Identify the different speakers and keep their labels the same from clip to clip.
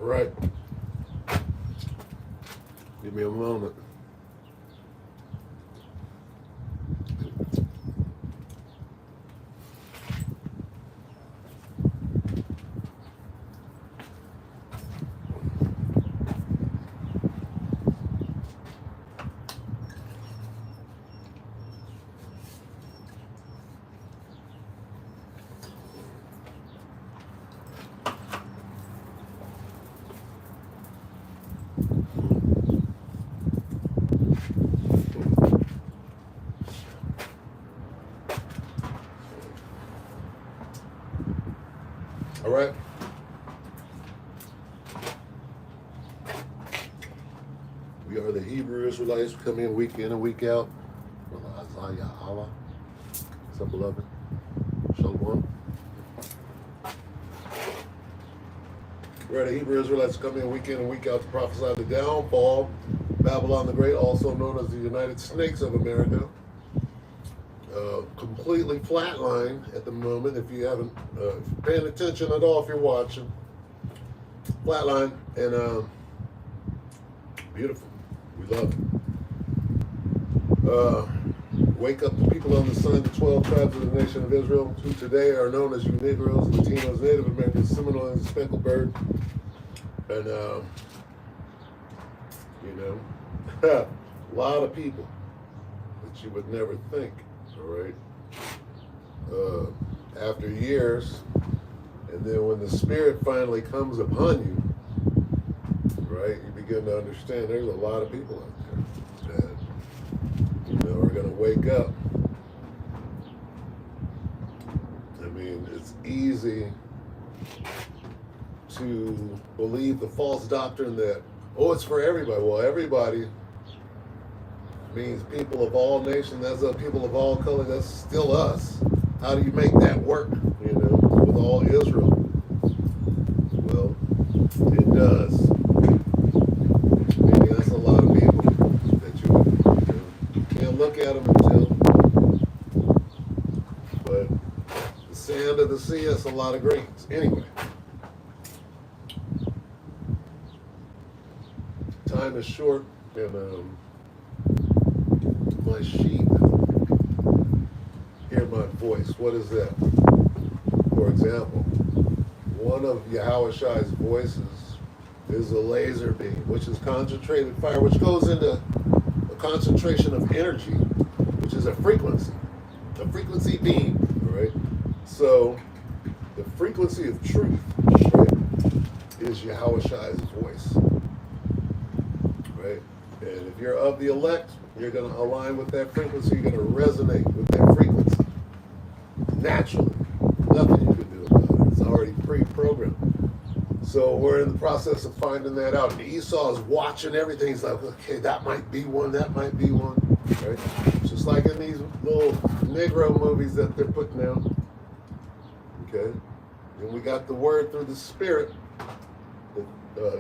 Speaker 1: right. Give me a moment. All right. We are the Hebrew Israelites. We come in and week out. Brother Isaiah Allah. What's up, beloved? Shalom. We are the Hebrew Israelites come in and week out to prophesy the downfall. Babylon the Great, also known as the United Snakes of America. Completely flatline at the moment. If you haven't paying attention at all, if you're watching, flatline and beautiful. We love it. Wake up the people on the sun, the 12 tribes of the nation of Israel, who today are known as you Negroes, Latinos, Native Americans, Seminoles, Speckled Bird, and a lot of people that you would never think. All right. After years, and then when the Spirit finally comes upon you, right, you begin to understand there's a lot of people out there that, are going to wake up. I mean, it's easy to believe the false doctrine that, it's for everybody. Well, everybody means people of all nations, that's people of all colors, that's still us. How do you make that work, with all Israel? Well, it does. Maybe that's a lot of people that you can't look at them until, but the sand of the sea has a lot of grains. Anyway, time is short, and my sheep hear my voice. What is that? For example, one of Yahushai's voices is a laser beam, which is concentrated fire, which goes into a concentration of energy, which is a frequency beam, right? So the frequency of truth, right, is Yahushai's voice, right? And if you're of the elect, you're going to align with that frequency. You're going to resonate with that frequency naturally. Nothing you can do about it. It's already pre-programmed. So we're in the process of finding that out. And Esau is watching everything. He's like, okay, that might be one. Right? Just like in these little Negro movies that they're putting out. Okay? And we got the word through the Spirit.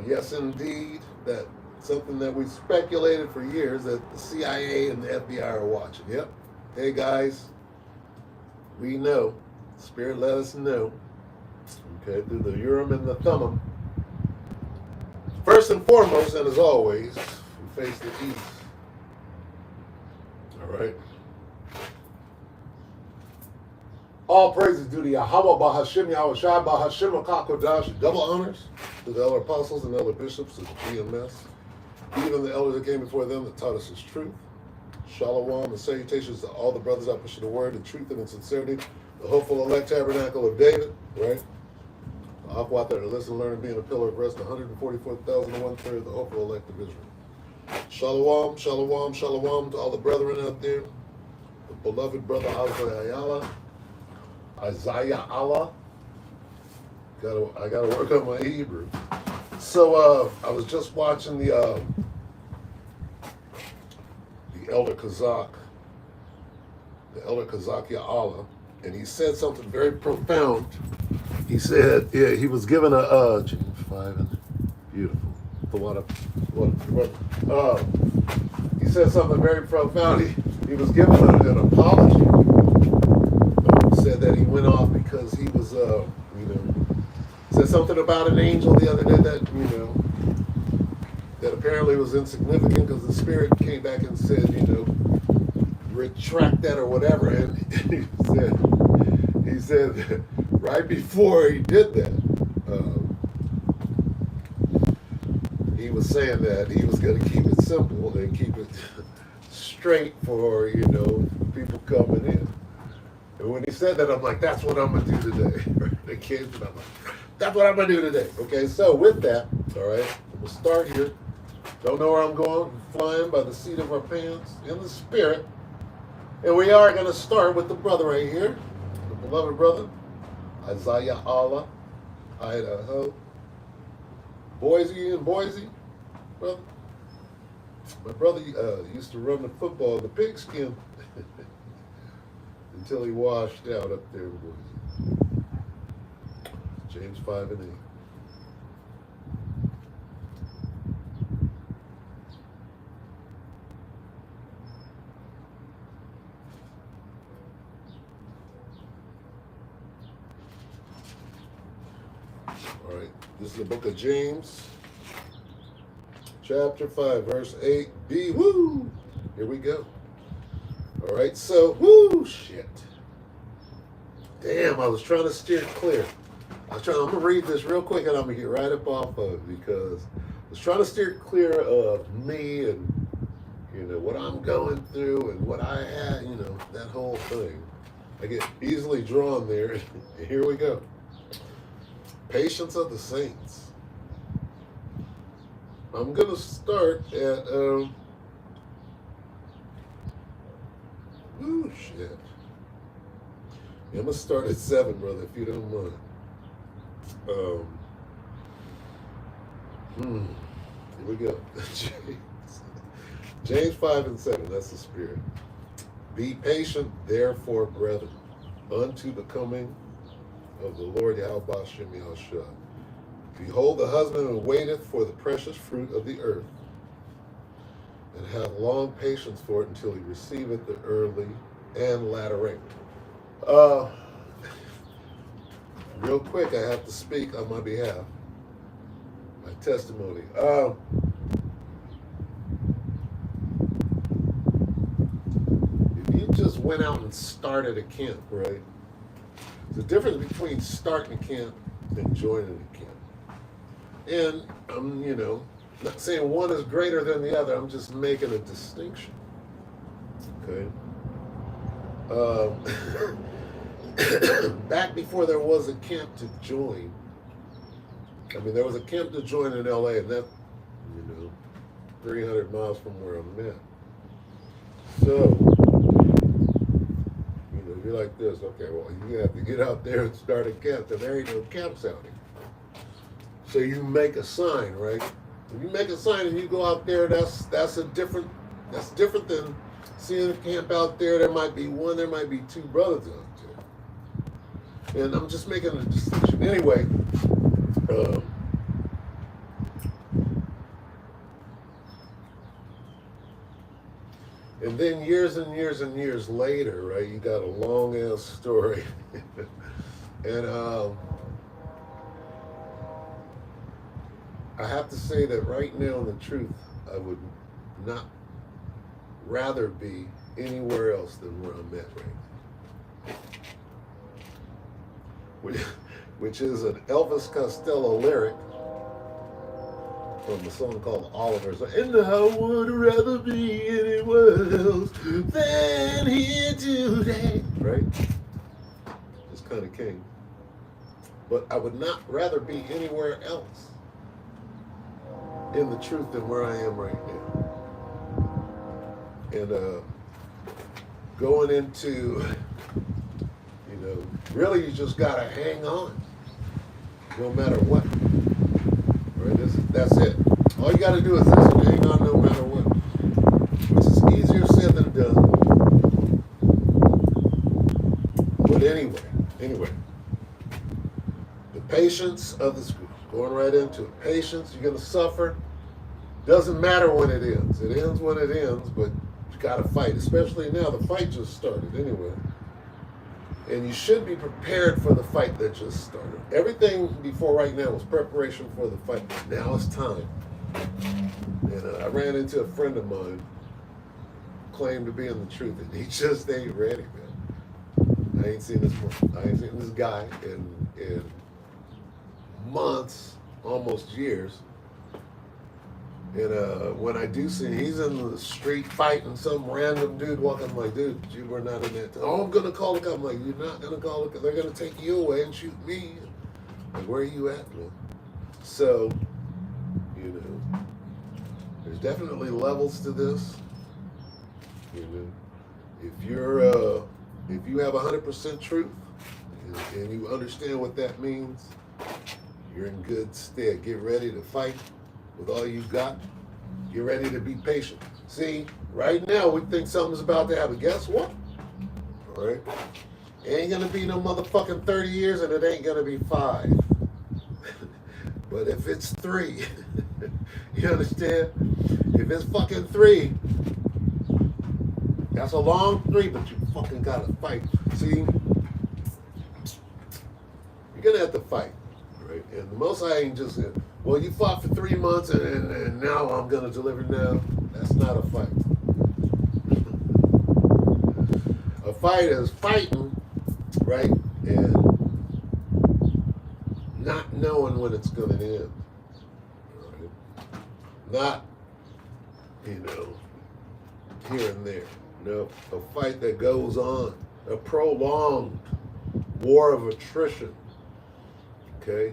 Speaker 1: Yes, indeed, that something that we speculated for years that the CIA and the FBI are watching. Yep. Hey guys, we know. Spirit let us know. Okay, through the Urim and the Thummim. First and foremost, and as always, we face the east. All right. All praises due to Yahweh Bahashim Yahushai Bahashim HaKakodash. Double honors to the elder apostles and elder bishops of the GMS. Even the elders that came before them that taught us his truth. Shalom and salutations to all the brothers out pushing the word in truth and in sincerity. The hopeful elect tabernacle of David, right? The Aquat that are listen, learn, and being a pillar of rest, 144,001 the hopeful elect of Israel. Shalom, shalom, shalom to all the brethren out there. The beloved brother Isaiah Allah. I gotta work on my Hebrew. So I was just watching the elder Kazak, Allah, and he said something very profound. He said, he was given a James 5 and beautiful. He said something very profound. He was given an apology. Said that he went off because he was, Said something about an angel the other day that, that apparently was insignificant because the spirit came back and said, retract that or whatever. And he said right before he did that, he was saying that he was going to keep it simple and keep it straight for, people coming in. And when he said that, I'm like, that's what I'm going to do today. The kids, and I'm like, that's what I'm going to do today. Okay, so with that, all right, we'll start here. Don't know where I'm going. I'm flying by the seat of our pants in the spirit. And we are going to start with the brother right here, the beloved brother, Isaiah Allah, Idaho. Boise, brother. My brother used to run the football in the pigskin until he washed out up there in Boise. James 5 and 8. All right, this is the book of James, chapter 5, verse 8b. Woo! Here we go. All right, so, woo, shit. Damn, I was trying to steer clear. I'm going to read this real quick and I'm going to get right up off of it because I was trying to steer clear of me and, what I'm going through and what I had, that whole thing. I get easily drawn there. Here we go. Patience of the saints. I'm going to start at, shit. Yeah, I'm going to start at 7, brother, if you don't mind. Here we go. James 5 and 7, that's the spirit. Be patient, therefore, brethren, unto the coming of the Lord Yahweh Bashem Yahushua. Behold, the husbandman waiteth for the precious fruit of the earth, and hath long patience for it until he receiveth the early and latter rain. Real quick, I have to speak on my behalf. My testimony. If you just went out and started a camp, right? The difference between starting a camp and joining a camp. And I'm, not saying one is greater than the other. I'm just making a distinction. Okay. Back before there was a camp to join. There was a camp to join in LA, and that, 300 miles from where I'm at. So, you're like this, okay, well, you have to get out there and start a camp, and there ain't no camps out here. So you make a sign, right? When you make a sign and you go out there, that's different than seeing a camp out there. There might be one, there might be two brothers out there. And I'm just making a distinction. Anyway, and then years and years and years later, right, you got a long ass story. And I have to say that right now, in the truth, I would not rather be anywhere else than where I'm at right now. Which is an Elvis Costello lyric from a song called Oliver. So, and I would rather be anywhere else than here today. Right? It's kind of king. But I would not rather be anywhere else in the truth than where I am right now. And going into, really you just gotta hang on, no matter what. Right? That's it. All you gotta do is this and hang on no matter what. Which is easier said than done. But anyway, the patience of the scripture. Going right into it. Patience, you're going to suffer. Doesn't matter when it ends. It ends when it ends, but you got to fight. Especially now, the fight just started anyway. And you should be prepared for the fight that just started. Everything before right now was preparation for the fight. Now it's time. And I ran into a friend of mine, claimed to be in the truth, and he just ain't ready, man. I ain't seen this guy in months, almost years. And when I do see him, he's in the street fighting some random dude walking. I'm like, dude, you were not in that. Oh, I'm gonna call the cop. I'm like, you're not gonna call the cop. They're gonna take you away and shoot me. Like, where are you at, man? So, you know, there's definitely levels to this. You know, if you have 100% truth and you understand what that means, you're in good stead. Get ready to fight with all you got. Get ready to be patient. See, right now we think something's about to happen. Guess what? All right, it ain't gonna be no motherfucking 30 years, and it ain't gonna be 5. But if it's 3, you understand? If it's fucking 3, that's a long 3, but you fucking gotta fight. See, you're gonna have to fight, right? And the Most High ain't just, well, you fought for 3 months and now I'm gonna deliver now. That's not a fight. A fight is fighting, right? And not knowing when it's gonna end. Right? Not, here and there. No, a fight that goes on, a prolonged war of attrition. Okay?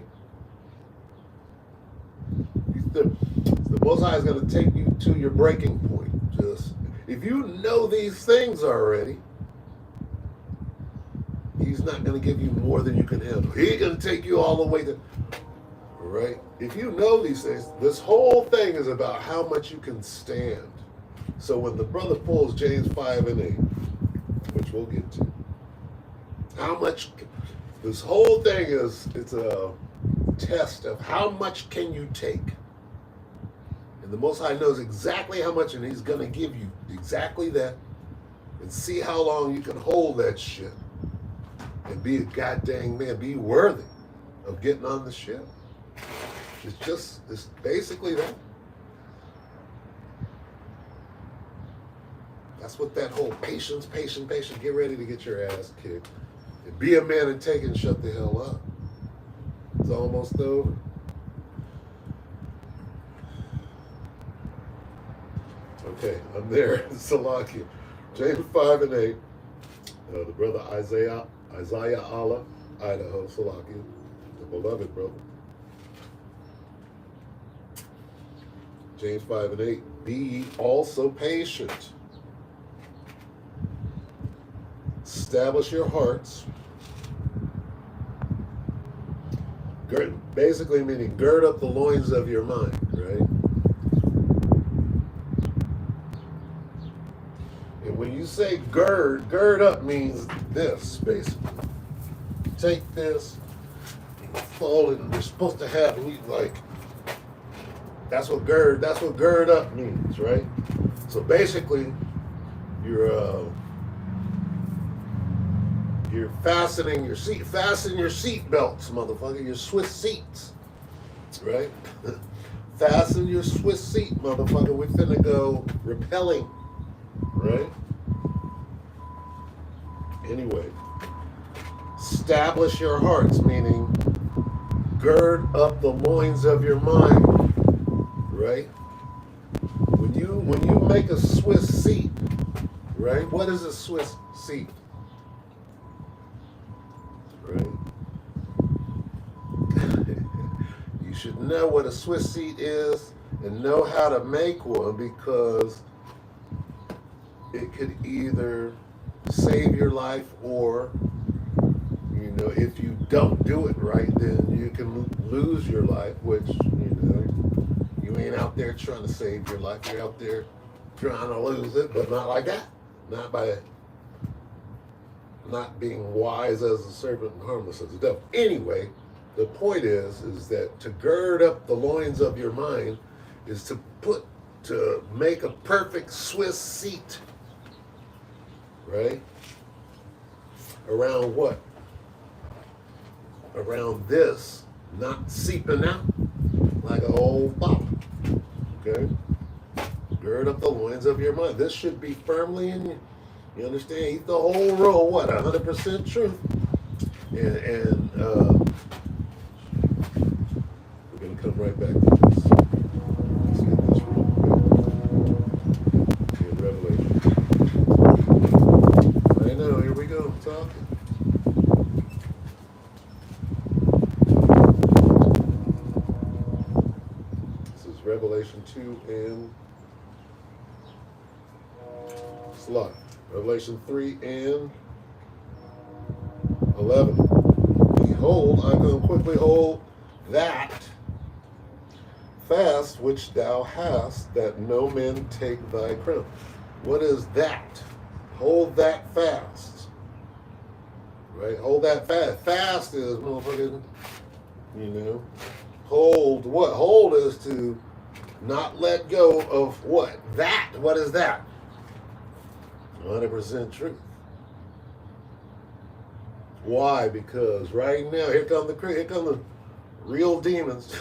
Speaker 1: The Most High is going to take you to your breaking point. Just if you know these things already, He's not going to give you more than you can handle. He's going to take you all the way to, right? If you know these things, this whole thing is about how much you can stand. So when the brother pulls James 5 and 8, which we'll get to, how much, this whole thing is, it's a test of how much can you take. And the Most High knows exactly how much, and He's going to give you exactly that, and see how long you can hold that shit and be a goddamn man, be worthy of getting on the ship. It's basically that. That's what that whole patience, get ready to get your ass kicked. And be a man and take it and shut the hell up. It's almost over. Okay, I'm there. Salakia. James 5 and 8. The brother Isaiah Allah, Idaho, Salakia, the beloved brother. James 5 and 8. Be ye also patient. Establish your hearts. Basically meaning gird up the loins of your mind, right? And when you say gird up means this, basically. Take this, fold it, and you're supposed to have, and you like, that's what gird up means, right? So basically, you're fastening your seat. Fasten your seat belts, motherfucker. Your Swiss seats, right? Fasten your Swiss seat, motherfucker. We finna go rappelling, right? Anyway, establish your hearts, meaning gird up the loins of your mind, right? When you make a Swiss seat, right? What is a Swiss seat? Right? You should know what a Swiss seat is and know how to make one, because it could either save your life, or if you don't do it right, then you can lose your life, which you ain't out there trying to save your life. You're out there trying to lose it, but not like that. Not by not being wise as a serpent and harmless as a dove. Anyway, the point is that to gird up the loins of your mind is to make a perfect Swiss seat, right? around what? Around this not seeping out like a whole bottle. Okay? Gird up the loins of your mind. This should be firmly in you. You understand? Eat the whole roll. What? 100% truth. And we're going to come right back to this. Let's get this real quick. In Revelation. I know. Here we go. Talking. This is Revelation 2 and Slot. Revelation 3 and 11. Behold, I come quickly, hold that fast which thou hast, that no man take thy crown. What is that? Hold that fast. Right? Hold that fast. Fast is, motherfucking, hold what? Hold is to not let go of what? That. What is that? 100% truth. Why? Because right now, here come the real demons.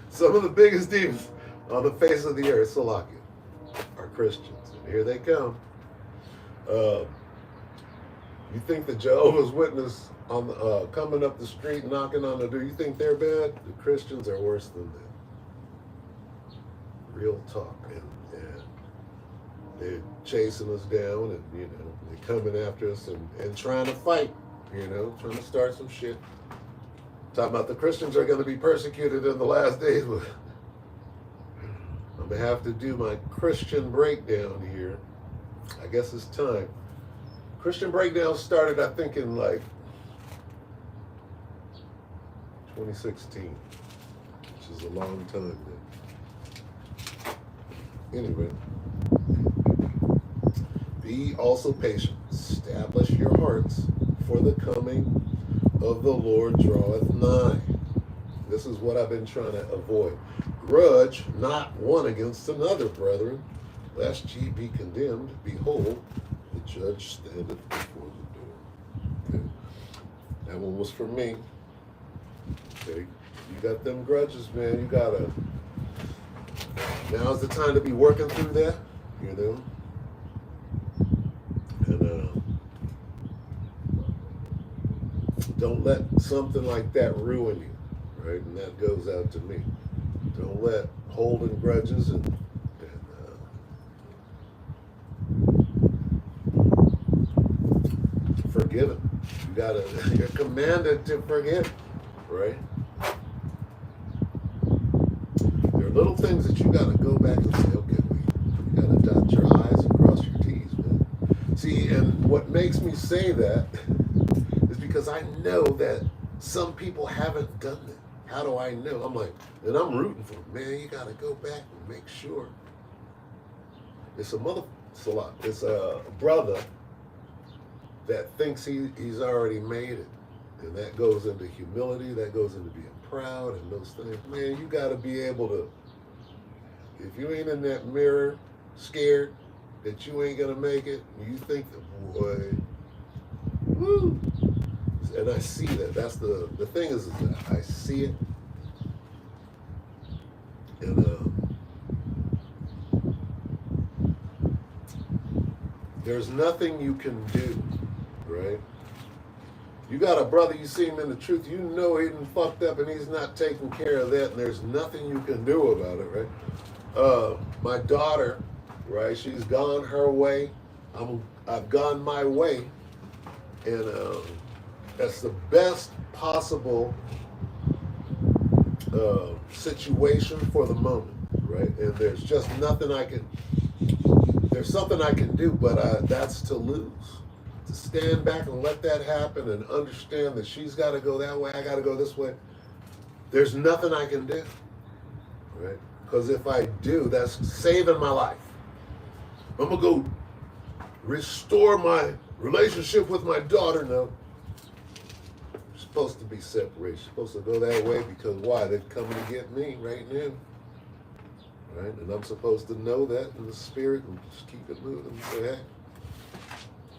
Speaker 1: Some of the biggest demons on the face of the earth, Salakia, are Christians. And here they come. You think the Jehovah's Witness on coming up the street knocking on the door, you think they're bad? The Christians are worse than them. Real talk. And they're chasing us down, and they're coming after us and trying to fight, trying to start some shit. Talking about the Christians are going to be persecuted in the last days. I'm going to have to do my Christian breakdown here. I guess it's time. Christian breakdown started, I think, in like 2016, which is a long time now. Anyway. Be also patient, establish your hearts, for the coming of the Lord draweth nigh. This is what I've been trying to avoid. Grudge not one against another, brethren, lest ye be condemned. Behold, the judge standeth before the door. Okay. That one was for me. Okay. You got them grudges, man. You gotta. Now's the time to be working through that, Don't let something like that ruin you, right? And that goes out to me. Don't let holding grudges and forgiving. You're commanded to forgive, right? There are little things that you gotta go back and say, okay, you gotta dot your I's and cross your T's, man. See, and what makes me say that because I know that some people haven't done that. How do I know? I'm like, and I'm rooting for them. Man, you got to go back and make sure. It's a brother that thinks he's already made it. And that goes into humility. That goes into being proud and those things. Man, you got to be able to, if you ain't in that mirror scared that you ain't going to make it, you think, boy, woo. And I see that. That's the thing is that I see it. And there's nothing you can do, right? You got a brother, you see him in the truth, he done fucked up and he's not taking care of that, and there's nothing you can do about it, right? My daughter, right, she's gone her way. I've gone my way. And that's the best possible situation for the moment, right? And there's just nothing there's something I can do, but that's to lose. To stand back and let that happen and understand that she's got to go that way, I got to go this way. There's nothing I can do, right? Because if I do, that's saving my life. I'm going to go restore my relationship with my daughter. No. Supposed to be separated. Supposed to go that way because why? They're coming to get me right now. Right? And I'm supposed to know that in the spirit and just keep it moving and say, hey,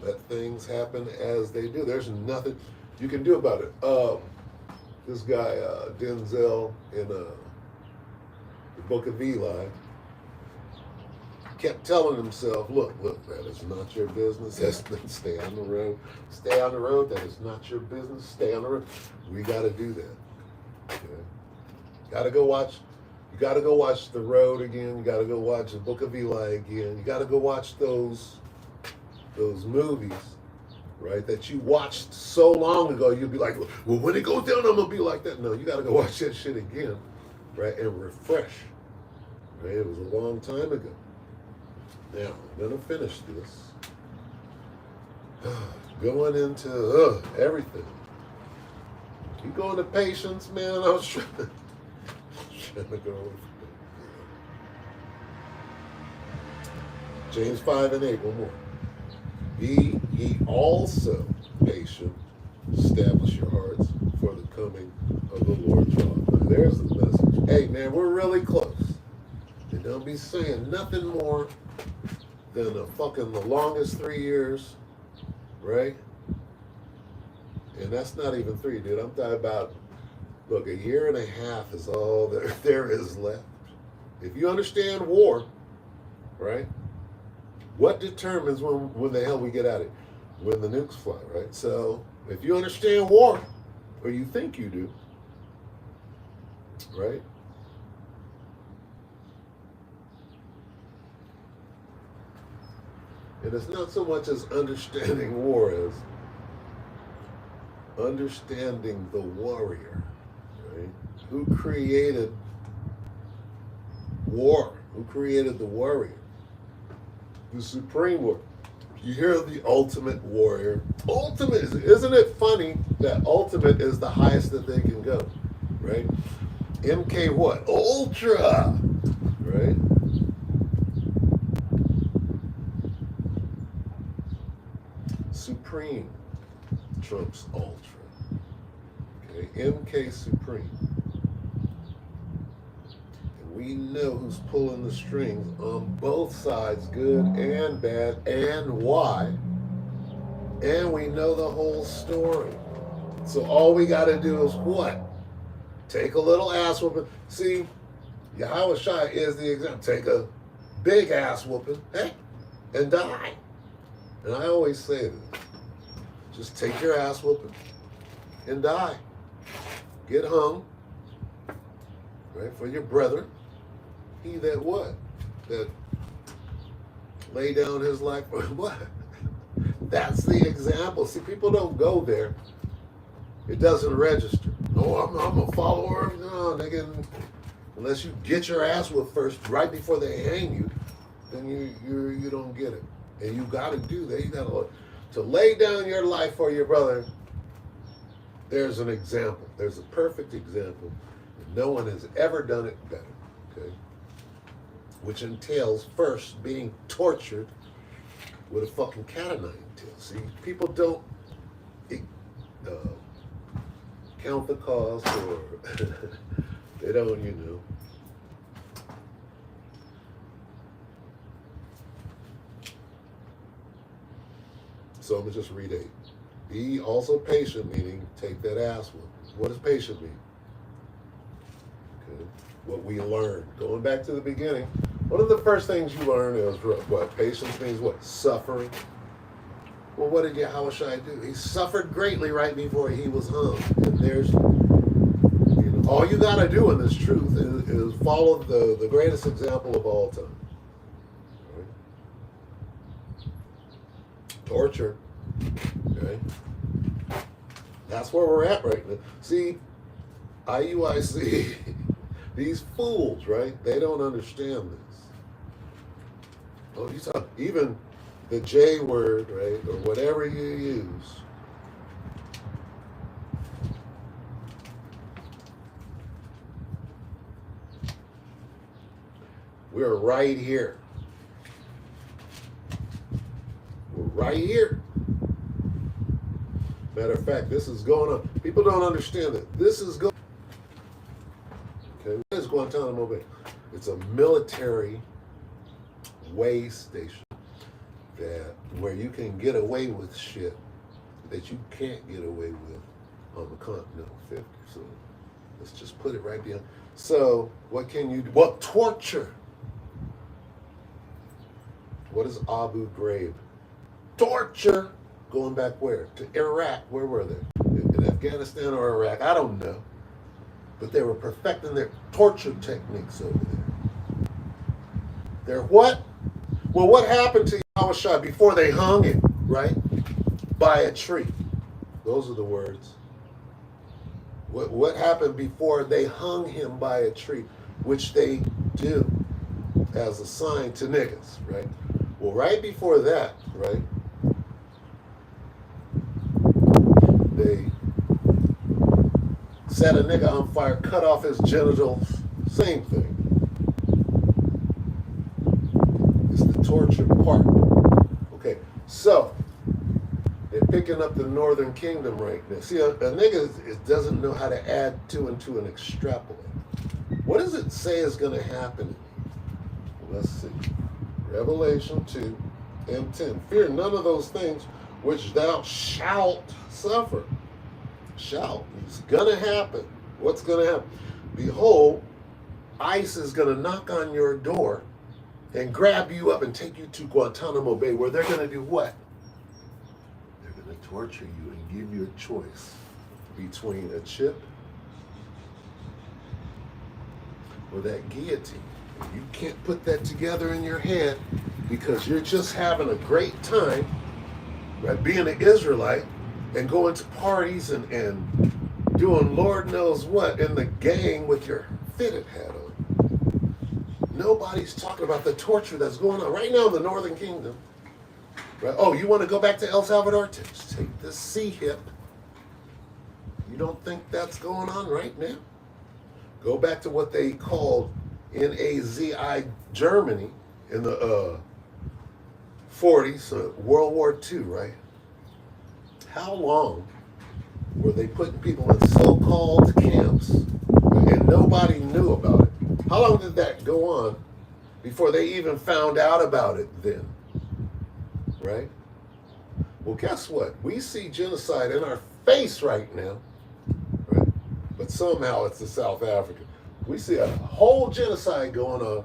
Speaker 1: Let things happen as they do. There's nothing you can do about it. This guy Denzel in the Book of Eli kept telling himself, look, that is not your business. Stay on the road. Stay on the road. That is not your business. Stay on the road. We got to do that. Okay? Got to go watch. You got to go watch The Road again. You got to go watch The Book of Eli again. You got to go watch those movies, right, that you watched so long ago. You'll be like, well, when it goes down, I'm going to be like that. No, you got to go watch that shit again, right, and refresh. Right? It was a long time ago. Now, I'm going to finish this. Going into everything. You go into patience, man. I was trying to go away from it. James 5:8, one more. Be ye also patient, establish your hearts for the coming of the Lord draweth nigh. There's the message. Hey, man, we're really close. And don't be saying nothing more than the longest 3 years, right? And that's not even 3, dude. I'm talking about, look, a year and a half is all there is left. If you understand war, right? What determines when the hell we get out of it? When the nukes fly, right? So if you understand war, or you think you do, right? And it's not so much as understanding war as understanding the warrior, right? Who created war? Who created the warrior? The supreme warrior. You hear the ultimate warrior. Ultimate, isn't it funny that ultimate is the highest that they can go, right? MK what? Ultra, right? Supreme trumps ultra. Okay, MK Supreme. And we know who's pulling the strings on both sides, good and bad, and why. And we know the whole story. So all we got to do is what? Take a little ass whooping. See, Yahweh Shai is the example. Take a big ass whooping, hey, and die. And I always say this. Just take your ass whooping and die. Get hung, right, for your brother. He that what? That lay down his life for what? That's the example. See, people don't go there. It doesn't register. Oh, I'm a follower. No, nigga. Unless you get your ass whooped first, right before they hang you, then you don't get it. And you got to do that. You got to lay down your life for your brother. There's an example. There's a perfect example. And no one has ever done it better. Okay, which entails first being tortured with a fucking cat o' nine tails. See, people don't count the cost, or they don't, So I'm going to just read 8. Be also patient, meaning take that ass whooping. What does patient mean? Okay. What we learned. Going back to the beginning, one of the first things you learn is what? Patience means what? Suffering. Well, what did Yahweh Shai do? He suffered greatly right before he was hung. And there's, all you got to do in this truth is follow the greatest example of all time. Torture, okay? That's where we're at right now. See, IUIC, these fools, right? They don't understand this. Oh, you talk, even the J word, right, or whatever you use. We're right here. Right here. Matter of fact, this is going on. People don't understand that. This is going. Okay, what is Guantanamo Bay? It's a military way station. that where you can get away with shit that you can't get away with on the Continental 50. So let's just put it right there. So what can you do? What torture? What is Abu Ghraib? Torture. Going back where? To Iraq. Where were they? In Afghanistan or Iraq? I don't know. But they were perfecting their torture techniques over there. They're what? Well, what happened to Yahushua before they hung him, right? By a tree. Those are the words. What happened before they hung him by a tree, which they do as a sign to niggas, right? Well, right before that, right, they set a nigga on fire, cut off his genitals, same thing. It's the torture part. Okay, so they're picking up the Northern Kingdom right now. See, a nigga doesn't know how to add two and two and extrapolate. What does it say is going to happen? Let's see. Revelation 2 and 10. Fear none of those things which thou shalt suffer. Shalt. It's going to happen. What's going to happen? Behold, ICE is going to knock on your door and grab you up and take you to Guantanamo Bay, where they're going to do what? They're going to torture you and give you a choice between a chip or that guillotine. You can't put that together in your head because you're just having a great time, right, being an Israelite and going to parties and doing Lord knows what in the gang with your fitted hat on. Nobody's talking about the torture that's going on right now in the Northern Kingdom. Right? Oh, you want to go back to El Salvador? Take the sea hip. You don't think that's going on right now? Go back to what they called Nazi Germany in the 40s, World War II, right? How long were they putting people in so-called camps and nobody knew about it? How long did that go on before they even found out about it then? Right? Well, guess what? We see genocide in our face right now, right? But somehow it's the South African. We see a whole genocide going on,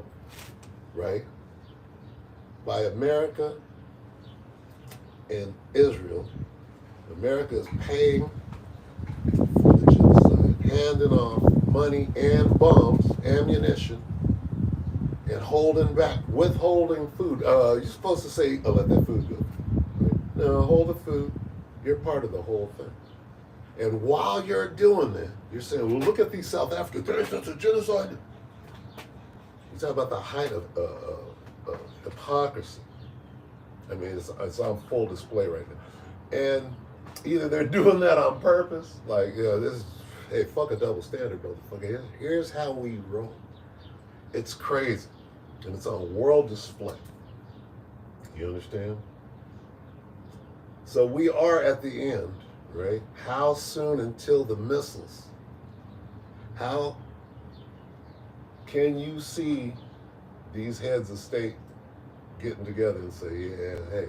Speaker 1: right, by America and Israel. America is paying for the genocide, handing off money and bombs, ammunition, and holding back, withholding food. You're supposed to say, oh, let that food go. Right? No, hold the food. You're part of the whole thing. And while you're doing that, you're saying, well, look at these South Africans. There's such a genocide. You talk about the height of hypocrisy. I mean, it's on full display right now. And either they're doing that on purpose, like, this is, hey, fuck a double standard, motherfucker. Here's how we roll. It's crazy. And it's on world display. You understand? So we are at the end, right? How soon until the missiles? How can you see these heads of state getting together and say, yeah, hey,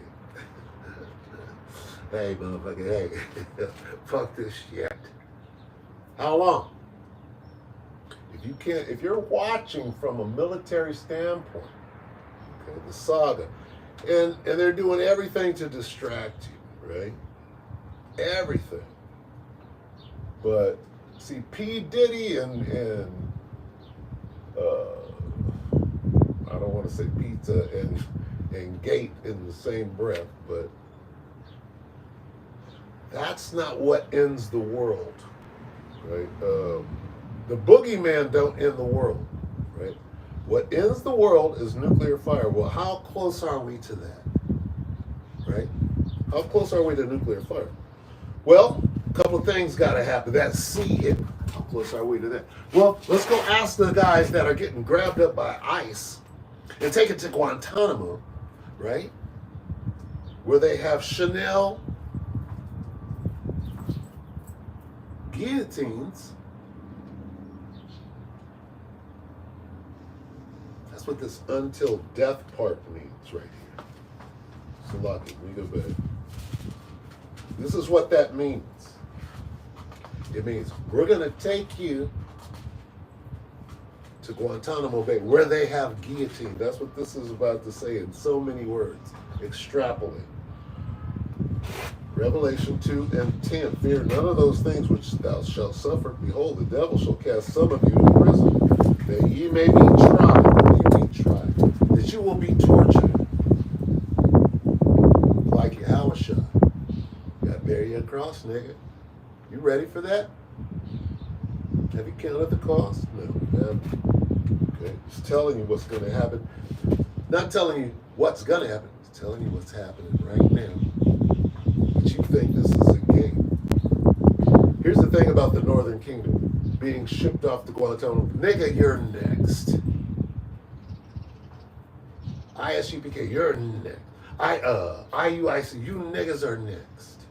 Speaker 1: hey, motherfucker, hey, fuck this shit. How long? If you're watching from a military standpoint, okay, the saga, and they're doing everything to distract you, right? Everything. But see, P. Diddy and I don't want to say pizza and gate in the same breath, but that's not what ends the world, right? The boogeyman don't end the world, right? What ends the world is nuclear fire. Well, how close are we to that, right? How close are we to nuclear fire? Well, a couple of things got to happen. That sea hit. How close are we to that? Well, let's go ask the guys that are getting grabbed up by ICE and taken to Guantanamo, right? Where they have Chanel guillotines. That's what this until death part means right here. Salaki, we go back. This is what that means. It means we're going to take you to Guantanamo Bay, where they have guillotine. That's what this is about to say in so many words. Extrapolate. Revelation 2 and 10. Fear none of those things which thou shalt suffer. Behold, the devil shall cast some of you into prison, that ye may be tried. What do you mean tried? That you will be tortured. Like Yahushua. You got to bear your cross, nigga. You ready for that? Have you counted the cost? No. Okay. It's telling you what's going to happen. Not telling you what's going to happen. It's telling you what's happening right now. But you think this is a game. Here's the thing about the Northern Kingdom being shipped off to Guantanamo. Nigga, you're next. ISUPK, you're next. IUIC, you niggas are next.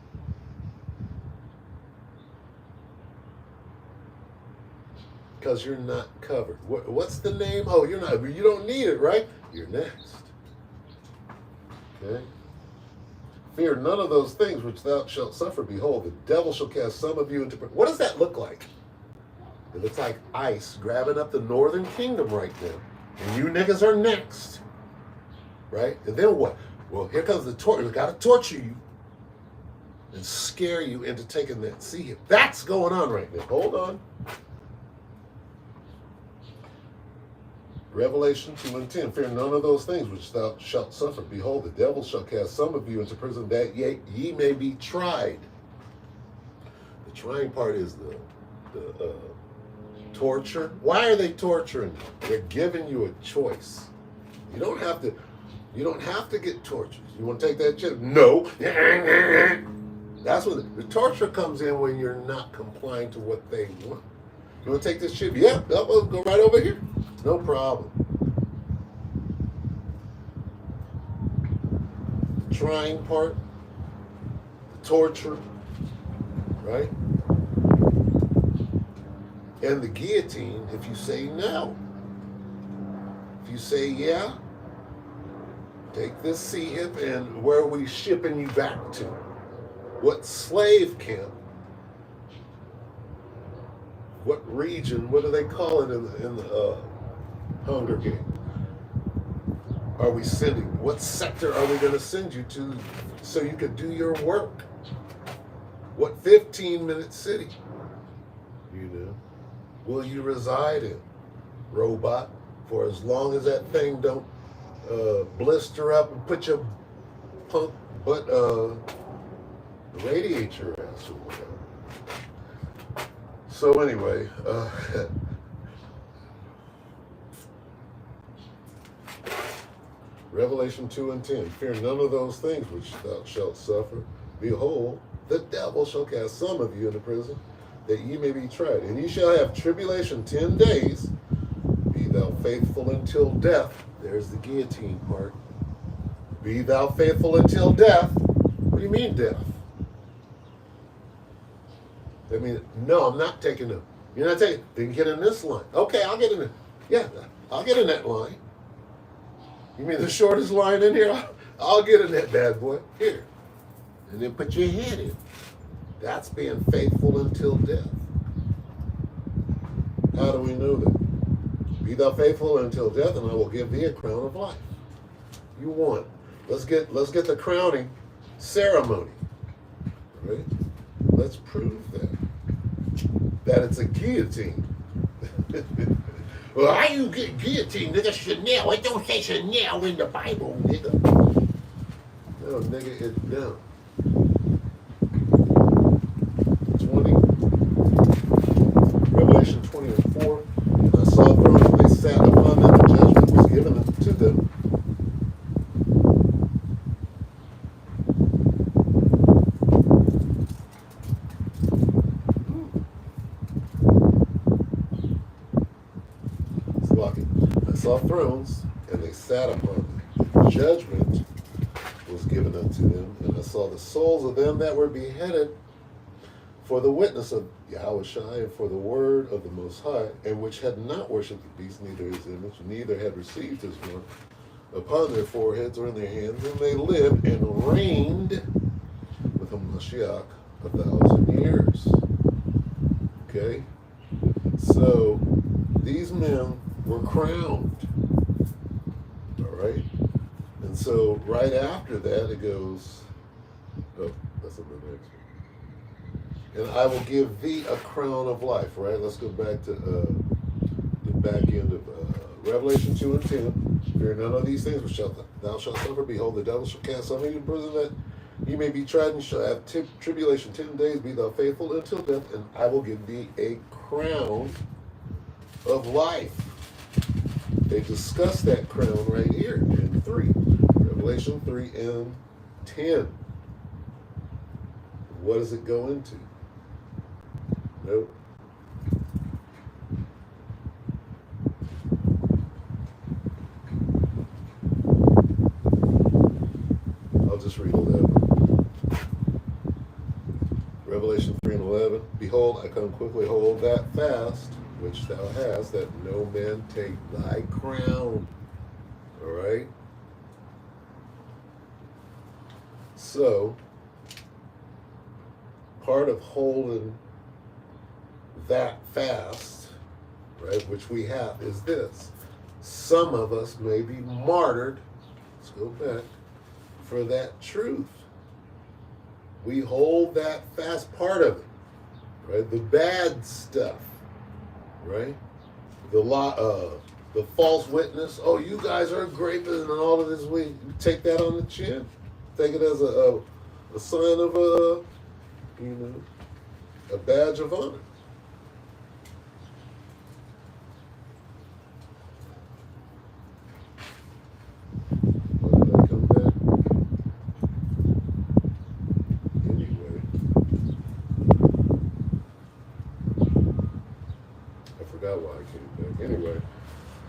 Speaker 1: Because you're not covered. What's the name? Oh, you're not. You don't need it, right? You're next. Okay. Fear none of those things which thou shalt suffer. Behold, the devil shall cast some of you into prison. What does that look like? It looks like ICE grabbing up the Northern Kingdom right now. And you niggas are next. Right? And then what? Well, here comes the torture. We got to torture you and scare you into taking that seat. That's going on right now. Hold on. Revelation 2 and 10. Fear none of those things which thou shalt suffer. Behold, the devil shall cast some of you into prison, that ye may be tried. The trying part is the torture. Why are they torturing you? They're giving you a choice. You don't have to get tortured. You want to take that chip? No. That's when the torture comes in, when you're not complying to what they want. You want to take this chip? Yeah, we'll go right over here. No problem. The trying part, the torture, right? And the guillotine, if you say no. If you say yeah, take this sea hip, and where are we shipping you back to? What slave camp? What region? What do they call it in the Hunger Games? Are we sending? What sector are we going to send you to so you can do your work? What 15-minute city, will you reside in, robot, for as long as that thing don't blister up and put your punk butt, radiate your ass or whatever. So anyway, Revelation 2 and 10. Fear none of those things which thou shalt suffer. Behold, the devil shall cast some of you into prison, that ye may be tried. And ye shall have tribulation 10 days. Be thou faithful until death. There's the guillotine part. Be thou faithful until death. What do you mean death? I mean, no, I'm not taking them. You're not taking. Then get in this line. Okay, I'll get in it. Yeah, I'll get in that line. You mean the shortest line in here? I'll get in that bad boy. Here. And then put your head in. That's being faithful until death. How do we know that? Be thou faithful until death, and I will give thee a crown of life. You won. Let's get the crowning ceremony. All right? Let's prove that it's a guillotine. Well, how you get guillotine, nigga? Chanel. It don't say Chanel in the Bible, nigga. No, nigga, it's down. 20. Revelation 20 and 4. And I saw thrones, and they sat upon them, and judgment was given to them. Saw thrones, and they sat upon them. Judgment was given unto them, and I saw the souls of them that were beheaded for the witness of Yahushua, and for the word of the Most High, and which had not worshipped the beast, neither his image, neither had received his mark upon their foreheads or in their hands, and they lived and reigned with a Mashiach 1,000 years. Okay? So these men were crowned. All right? And so right after that it goes, oh, that's in the next one. And I will give thee a crown of life, right? Let's go back to the back end of Revelation 2 and 10. Fear none of these things which thou shalt suffer. Behold, the devil shall cast some of you in prison, that ye may be tried, and shall have tribulation 10 days. Be thou faithful until death, and I will give thee a crown of life. They discuss that crown right here in 3. Revelation 3 and 10. What does it go into? Nope. I'll just read 11. Revelation 3 and 11. Behold, I come quickly, hold that fast, which thou hast, that no man take thy crown. All right? So, part of holding that fast, right, which we have, is this. Some of us may be martyred, let's go back, for that truth. We hold that fast part of it, right? The bad stuff, right? The false witness. Oh, you guys are great, and all of this. We take that on the chin, take it as a sign of a badge of honor.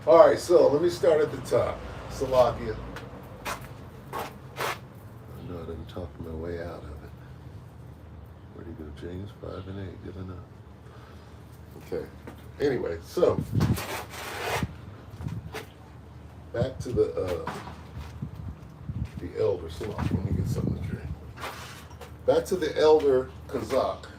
Speaker 1: All right, so let me start at the top. Salakia. I know I didn't talk my way out of it. Where'd he go? James 5 and 8. Good enough. Okay. Anyway, so back to the elder Salakia. Let me get something to drink. Back to the elder Kazakh.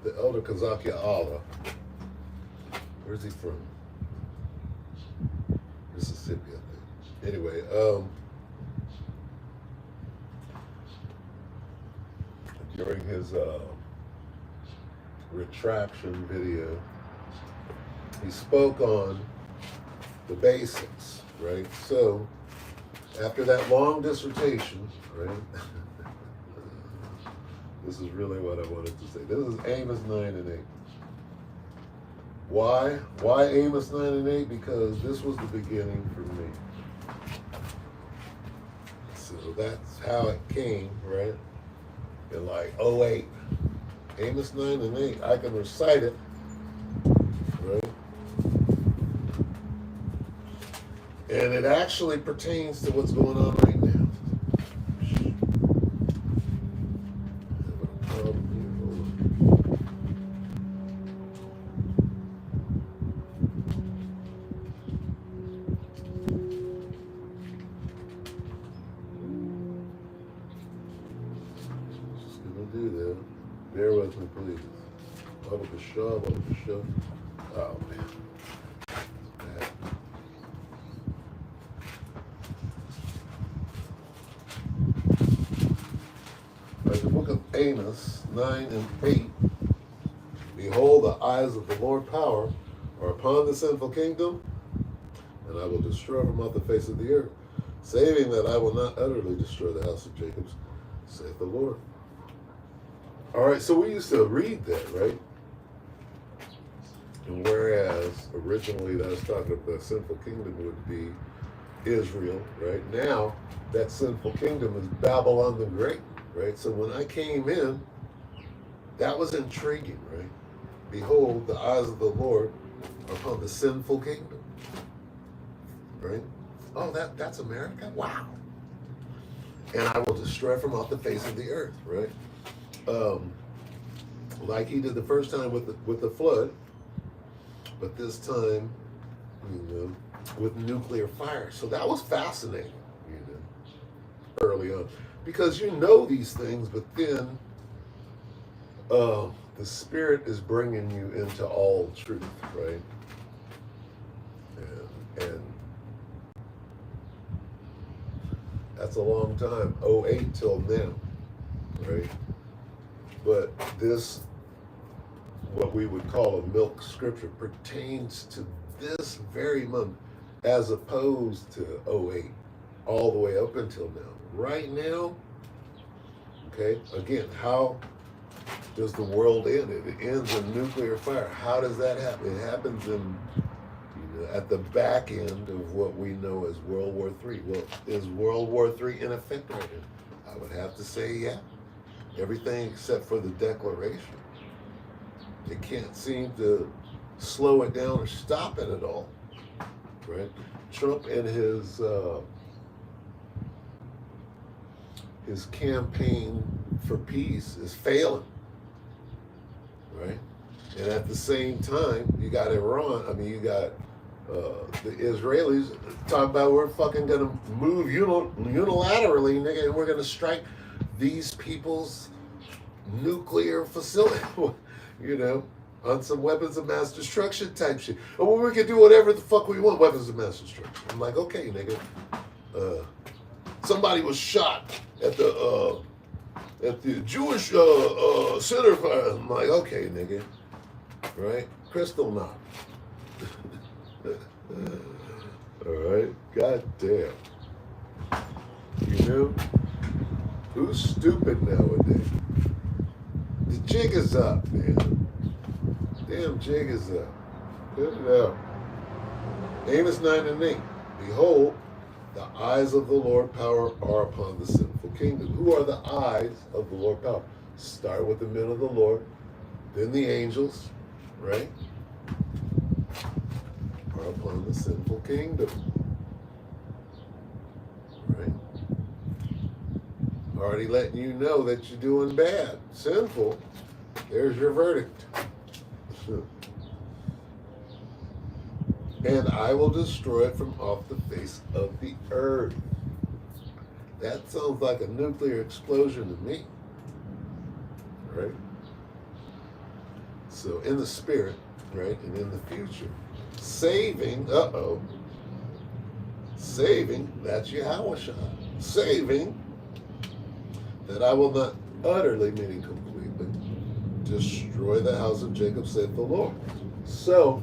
Speaker 1: The elder Kazakia Allah. Where's he from? Mississippi, I think. Anyway, during his retraction video, he spoke on the basics, right? So, after that long dissertation, right? This is really what I wanted to say. This is Amos 9 and 8. Why? Why Amos 9 and 8? Because this was the beginning for me. So that's how it came, right? In like 08. Amos 9 and 8. I can recite it, right? And it actually pertains to what's going on right now. Bear with me, please. Oh, man. Right, the book of Amos 9 and 8. Behold, the eyes of the Lord power are upon the sinful kingdom, and I will destroy from off the face of the earth, saving that I will not utterly destroy the house of Jacob, saith the Lord. All right, so we used to read that, right? And whereas originally that was talking about the sinful kingdom would be Israel, right? Now that sinful kingdom is Babylon the Great, right? So when I came in, that was intriguing, right? Behold, the eyes of the Lord are upon the sinful kingdom, right? Oh, that's America? Wow. And I will destroy from off the face of the earth, right? Um, like he did the first time with the flood, but this time, you know, with nuclear fire. So that was fascinating, you know, early on, because you know these things, but then the Spirit is bringing you into all truth, right? And that's a long time, '08 till now, right? But this, what we would call a milk scripture, pertains to this very moment, as opposed to '08, all the way up until now. Right now, okay, again, how does the world end? It ends in nuclear fire. How does that happen? It happens in, you know, at the back end of what we know as World War III. Well, is World War III in effect right now? I would have to say, yeah. Everything except for the Declaration. They can't seem to slow it down or stop it at all, right? Trump and his campaign for peace is failing, right? And at the same time, you got Iran. I mean, you got the Israelis talking about we're fucking gonna move unilaterally, nigga, and we're gonna strike these people's nuclear facility, you know, on some weapons of mass destruction type shit. Oh, well, we can do whatever the fuck we want, weapons of mass destruction. I'm like, okay, nigga. Somebody was shot at the Jewish center fire. I'm like, okay, nigga, right? Crystal knot. All right, goddamn. You know, who's stupid nowadays? The jig is up, man. Damn jig is up. Put it out. Amos 9:8. Behold, the eyes of the Lord power are upon the sinful kingdom. Who are the eyes of the Lord power? Start with the men of the Lord, then the angels, right? Are upon the sinful kingdom. Right? Already letting you know that you're doing bad, sinful. There's your verdict. And I will destroy it from off the face of the earth. That sounds like a nuclear explosion to me. Right? So in the spirit, right, and in the future, saving, saving, that's Yahushua. Saving, that I will not utterly, meaning completely, destroy the house of Jacob, saith the Lord. So,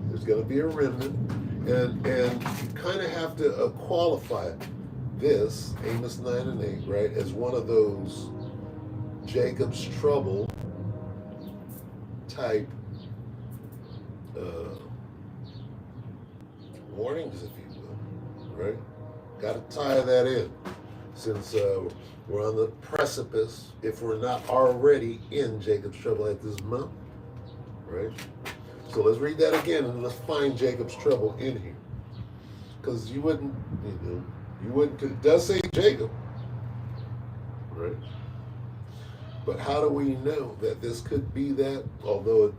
Speaker 1: there's going to be a remnant, and you kind of have to qualify this, Amos 9:8, right, as one of those Jacob's trouble type warnings, if you will, right? Got to tie that in, since we're on the precipice, if we're not already in Jacob's trouble at this moment, right? So let's read that again and let's find Jacob's trouble in here. Because you wouldn't, it does say Jacob, right? But how do we know that this could be that, although it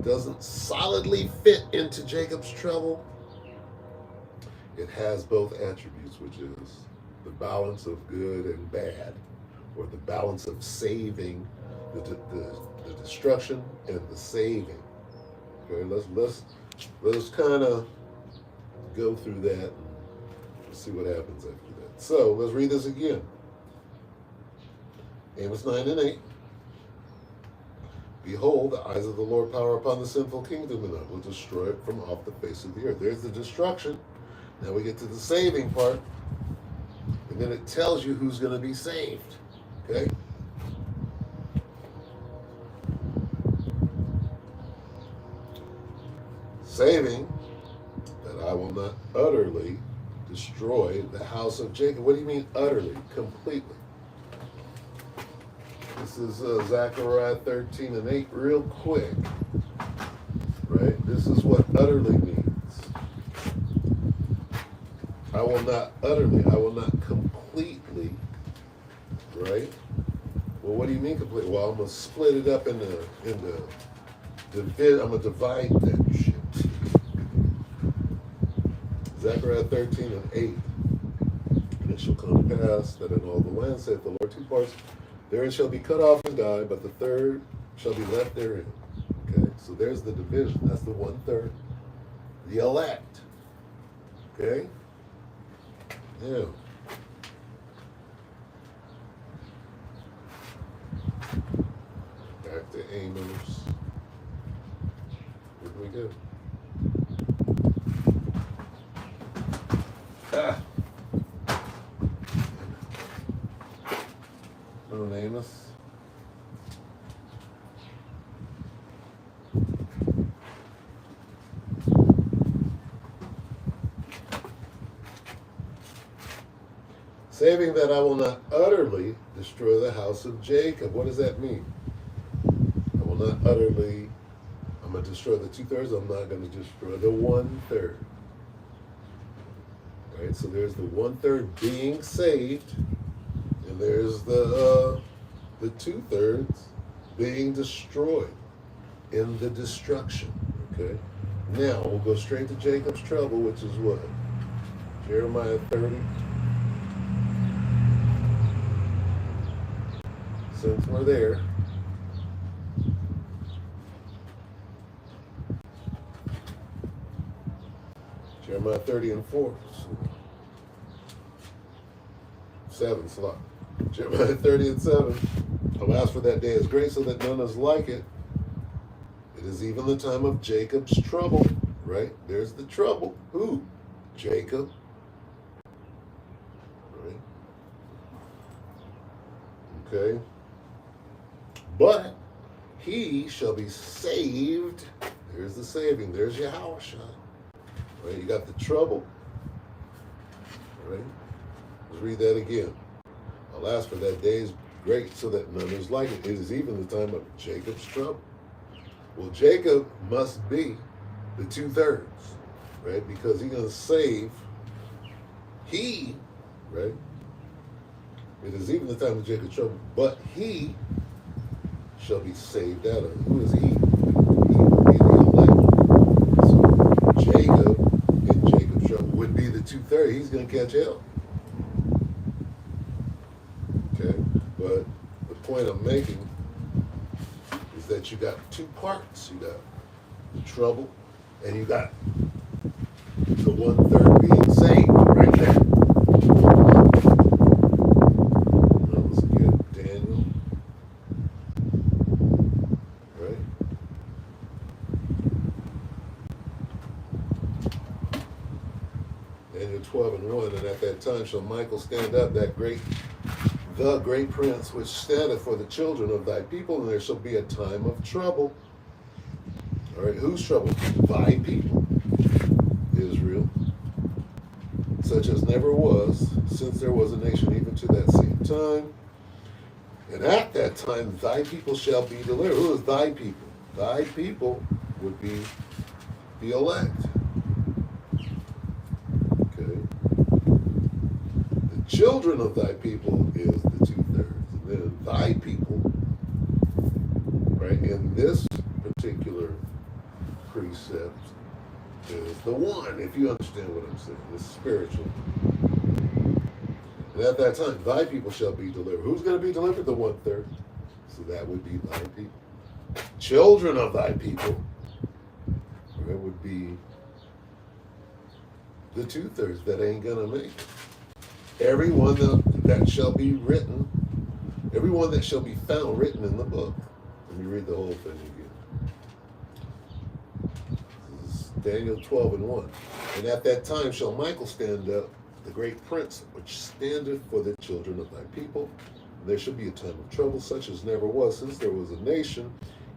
Speaker 1: doesn't solidly fit into Jacob's trouble? It has both attributes, which is the balance of good and bad, or the balance of saving, the destruction and the saving. Okay, let's kind of go through that and see what happens after that. So let's read this again. Amos 9:8. Behold, the eyes of the Lord power upon the sinful kingdom, and I will destroy it from off the face of the earth. There's the destruction. Now we get to the saving part, and then it tells you who's going to be saved. Okay? Saving, that I will not utterly destroy the house of Jacob. What do you mean utterly? Completely. This is Zechariah 13:8 real quick. Right? This is what utterly means. I will not utterly, I will not completely, right? Well, what do you mean completely? Well, I'm gonna split it up I'm gonna divide that shit. Zechariah 13 and 8. And it shall come to pass that in all the land, saith the Lord, two parts therein shall be cut off and die, but the third shall be left therein. Okay, so there's the division. That's the 1/3. The elect. Okay? Yeah. Back to Amos. What do we do? On Amos. Saving that I will not utterly destroy the house of Jacob. What does that mean? I will not utterly, I'm going to destroy the 2/3. I'm not going to destroy the 1/3. Right, so there's the 1/3 being saved, and there's the 2/3 being destroyed in the destruction. Okay, now we'll go straight to Jacob's trouble, which is what? Jeremiah 30. Since we're there, Jeremiah 30 and 4. 7 slot. Jeremiah 30 and 7. Alas, for that day is great, so that none is like it. It is even the time of Jacob's trouble. Right? There's the trouble. Who? Jacob. Right? Okay. But he shall be saved. There's the saving. There's Yahushua. Right? You got the trouble. Right? Let's read that again. Alas, for that day is great, so that none is like it. It is even the time of Jacob's trouble. Well, Jacob must be the 2/3, right? Because he's going to save right? It is even the time of Jacob's trouble, but he shall be saved out of it. Who is he? He would be the elect. So Jacob in Jacob's trouble would be the 2/3. He's going to catch hell. Okay, but the point I'm making is that you got 2 parts. You got the trouble, and you got the 1/3 being saved right there. Now let's get Daniel. Right? Daniel 12 and 1. And at that time shall Michael stand up, the great prince, which standeth for the children of thy people, and there shall be a time of trouble. All right, whose trouble? Thy people, Israel, such as never was, since there was a nation even to that same time. And at that time thy people shall be delivered. Who is thy people? Thy people would be the elect. Okay. The children of thy people is the 2/3. And then thy people, right, in this particular precept is the one, if you understand what I'm saying. It's spiritual. And at that time, thy people shall be delivered. Who's going to be delivered? The 1/3. So that would be thy people. Children of thy people, right, would be the 2/3 that ain't going to make it. Everyone that shall be written, everyone that shall be found written in the book. Let me read the whole thing again. This is Daniel 12 and 1. And at that time shall Michael stand up, the great prince, which standeth for the children of thy people. And there shall be a time of trouble, such as never was, since there was a nation,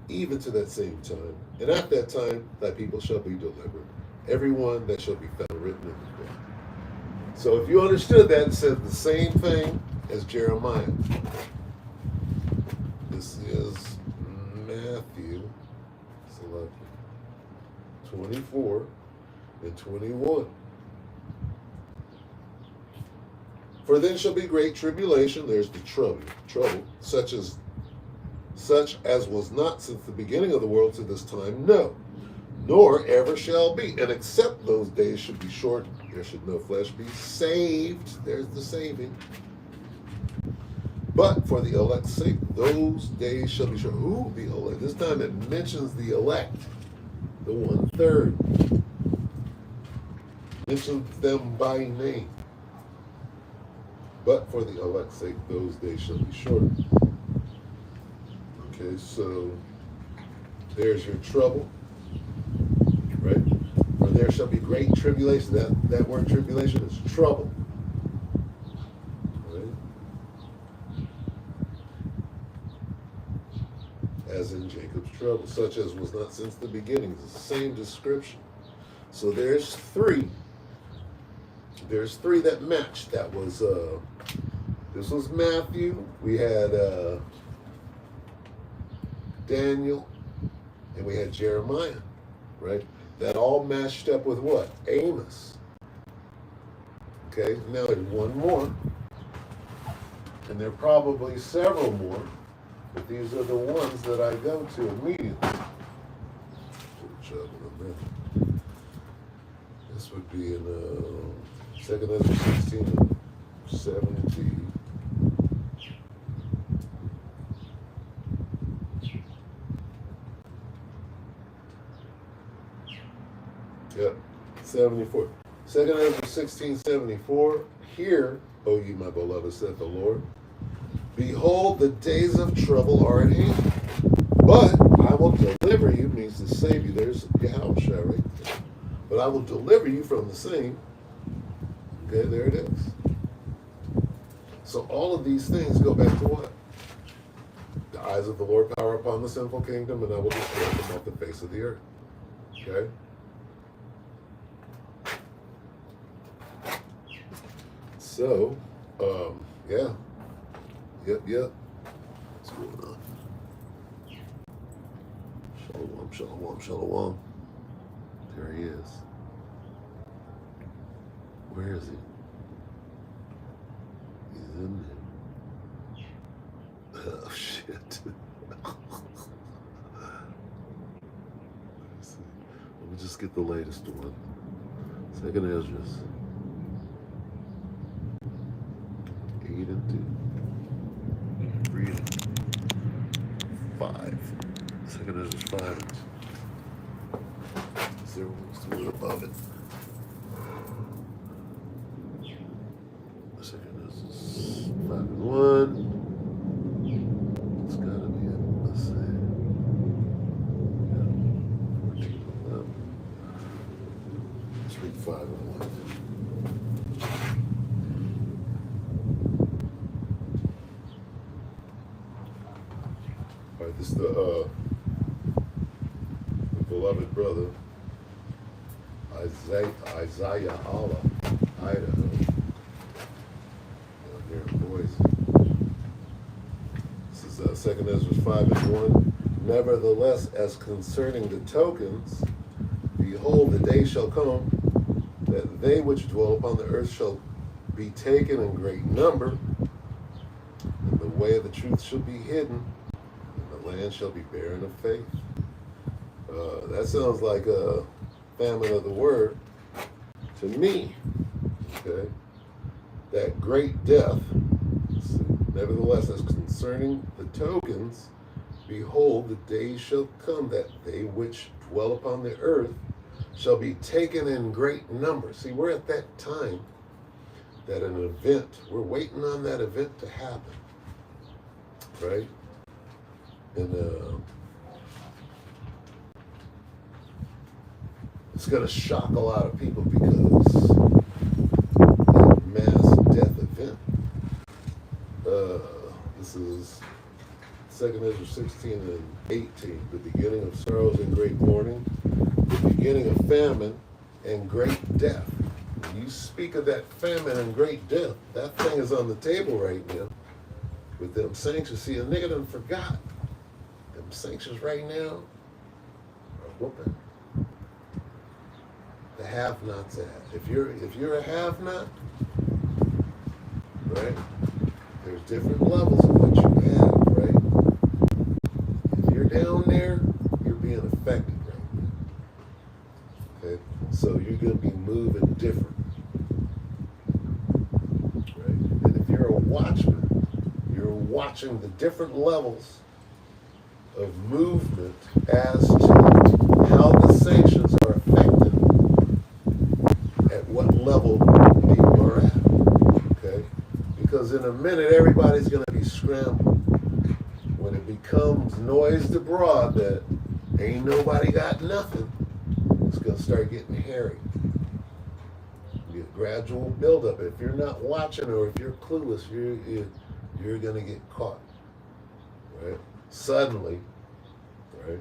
Speaker 1: even to that same time. And at that time thy people shall be delivered, everyone that shall be found written in the book. So if you understood that, it says the same thing as Jeremiah. This is Matthew 24 and 21. For then shall be great tribulation. There's the trouble, such as was not since the beginning of the world to this time, no, nor ever shall be. And except those days should be short, there should no flesh be saved. There's the saving. But for the elect's sake, those days shall be short. Who? The elect. This time it mentions the elect, the 1/3. Mentions them by name. But for the elect's sake, those days shall be short. Okay, so there's your trouble, right? For there shall be great tribulation. That word tribulation is trouble, right? As in Jacob's trouble, such as was not since the beginning. It's the same description. So there's three. There's three that matched. That was this was Matthew. We had Daniel, and we had Jeremiah, right? That all matched up with what? Amos. Okay, now there's one more, and there are probably several more, but these are the ones that I go to immediately. This would be in 2 Ezra 16 and 17. Yep, 74. 2 Ezra 16:74. Hear, O ye my beloved, saith the Lord. Behold, the days of trouble are at hand. But I will deliver you, means to save you. There's Yahushua right there. But I will deliver you from the same. Okay, there it is. So all of these things go back to what? The eyes of the Lord power upon the sinful kingdom, and I will destroy them off the face of the earth. Okay? So, yeah. Yep. What's going on? Shalom. There he is. Where is he? He's in there. Oh, shit. Let's see. Let me just get the latest one. 2 Ezra 8 and 2. Read it. 5. 2 Ezra 5 and 2. Is there one above it? 2 Ezra 5 and 1. It's gotta be it. Let's see. Yeah. 14 and 11. Let's read 5 and 1. All right, this is the beloved brother, Isaiah Allah, Idaho, down here in Boise. This is 2 Ezra 5 and 1. Nevertheless, as concerning the tokens, behold, the day shall come that they which dwell upon the earth shall be taken in great number, and the way of the truth shall be hidden, and the land shall be barren of faith. That sounds like a famine of the word to me. Okay, that great death. Nevertheless, as concerning the tokens, behold, the days shall come that they which dwell upon the earth shall be taken in great number. See, we're at that time that an event, we're waiting on that event to happen, right? And it's going to shock a lot of people because a mass death event. This is 2 Ezra 16 and 18, the beginning of sorrows and great mourning, the beginning of famine and great death. When you speak of that famine and great death, that thing is on the table right now with them sanctions. See, a nigga done forgot. Them sanctions right now are whooping the have-nots at. If you're a have-not, right? There's different levels of what you have, right? If you're down there, you're being affected right now. Okay? So you're going to be moving different, right? And if you're a watchman, you're watching the different levels of movement as to how the sanctions are affected at what level people are at. Okay? Because in a minute, everybody's going to be scrambling. When it becomes noised abroad that ain't nobody got nothing, it's going to start getting hairy. You get gradual buildup. If you're not watching or if you're clueless, you're going to get caught. Right? Suddenly, right?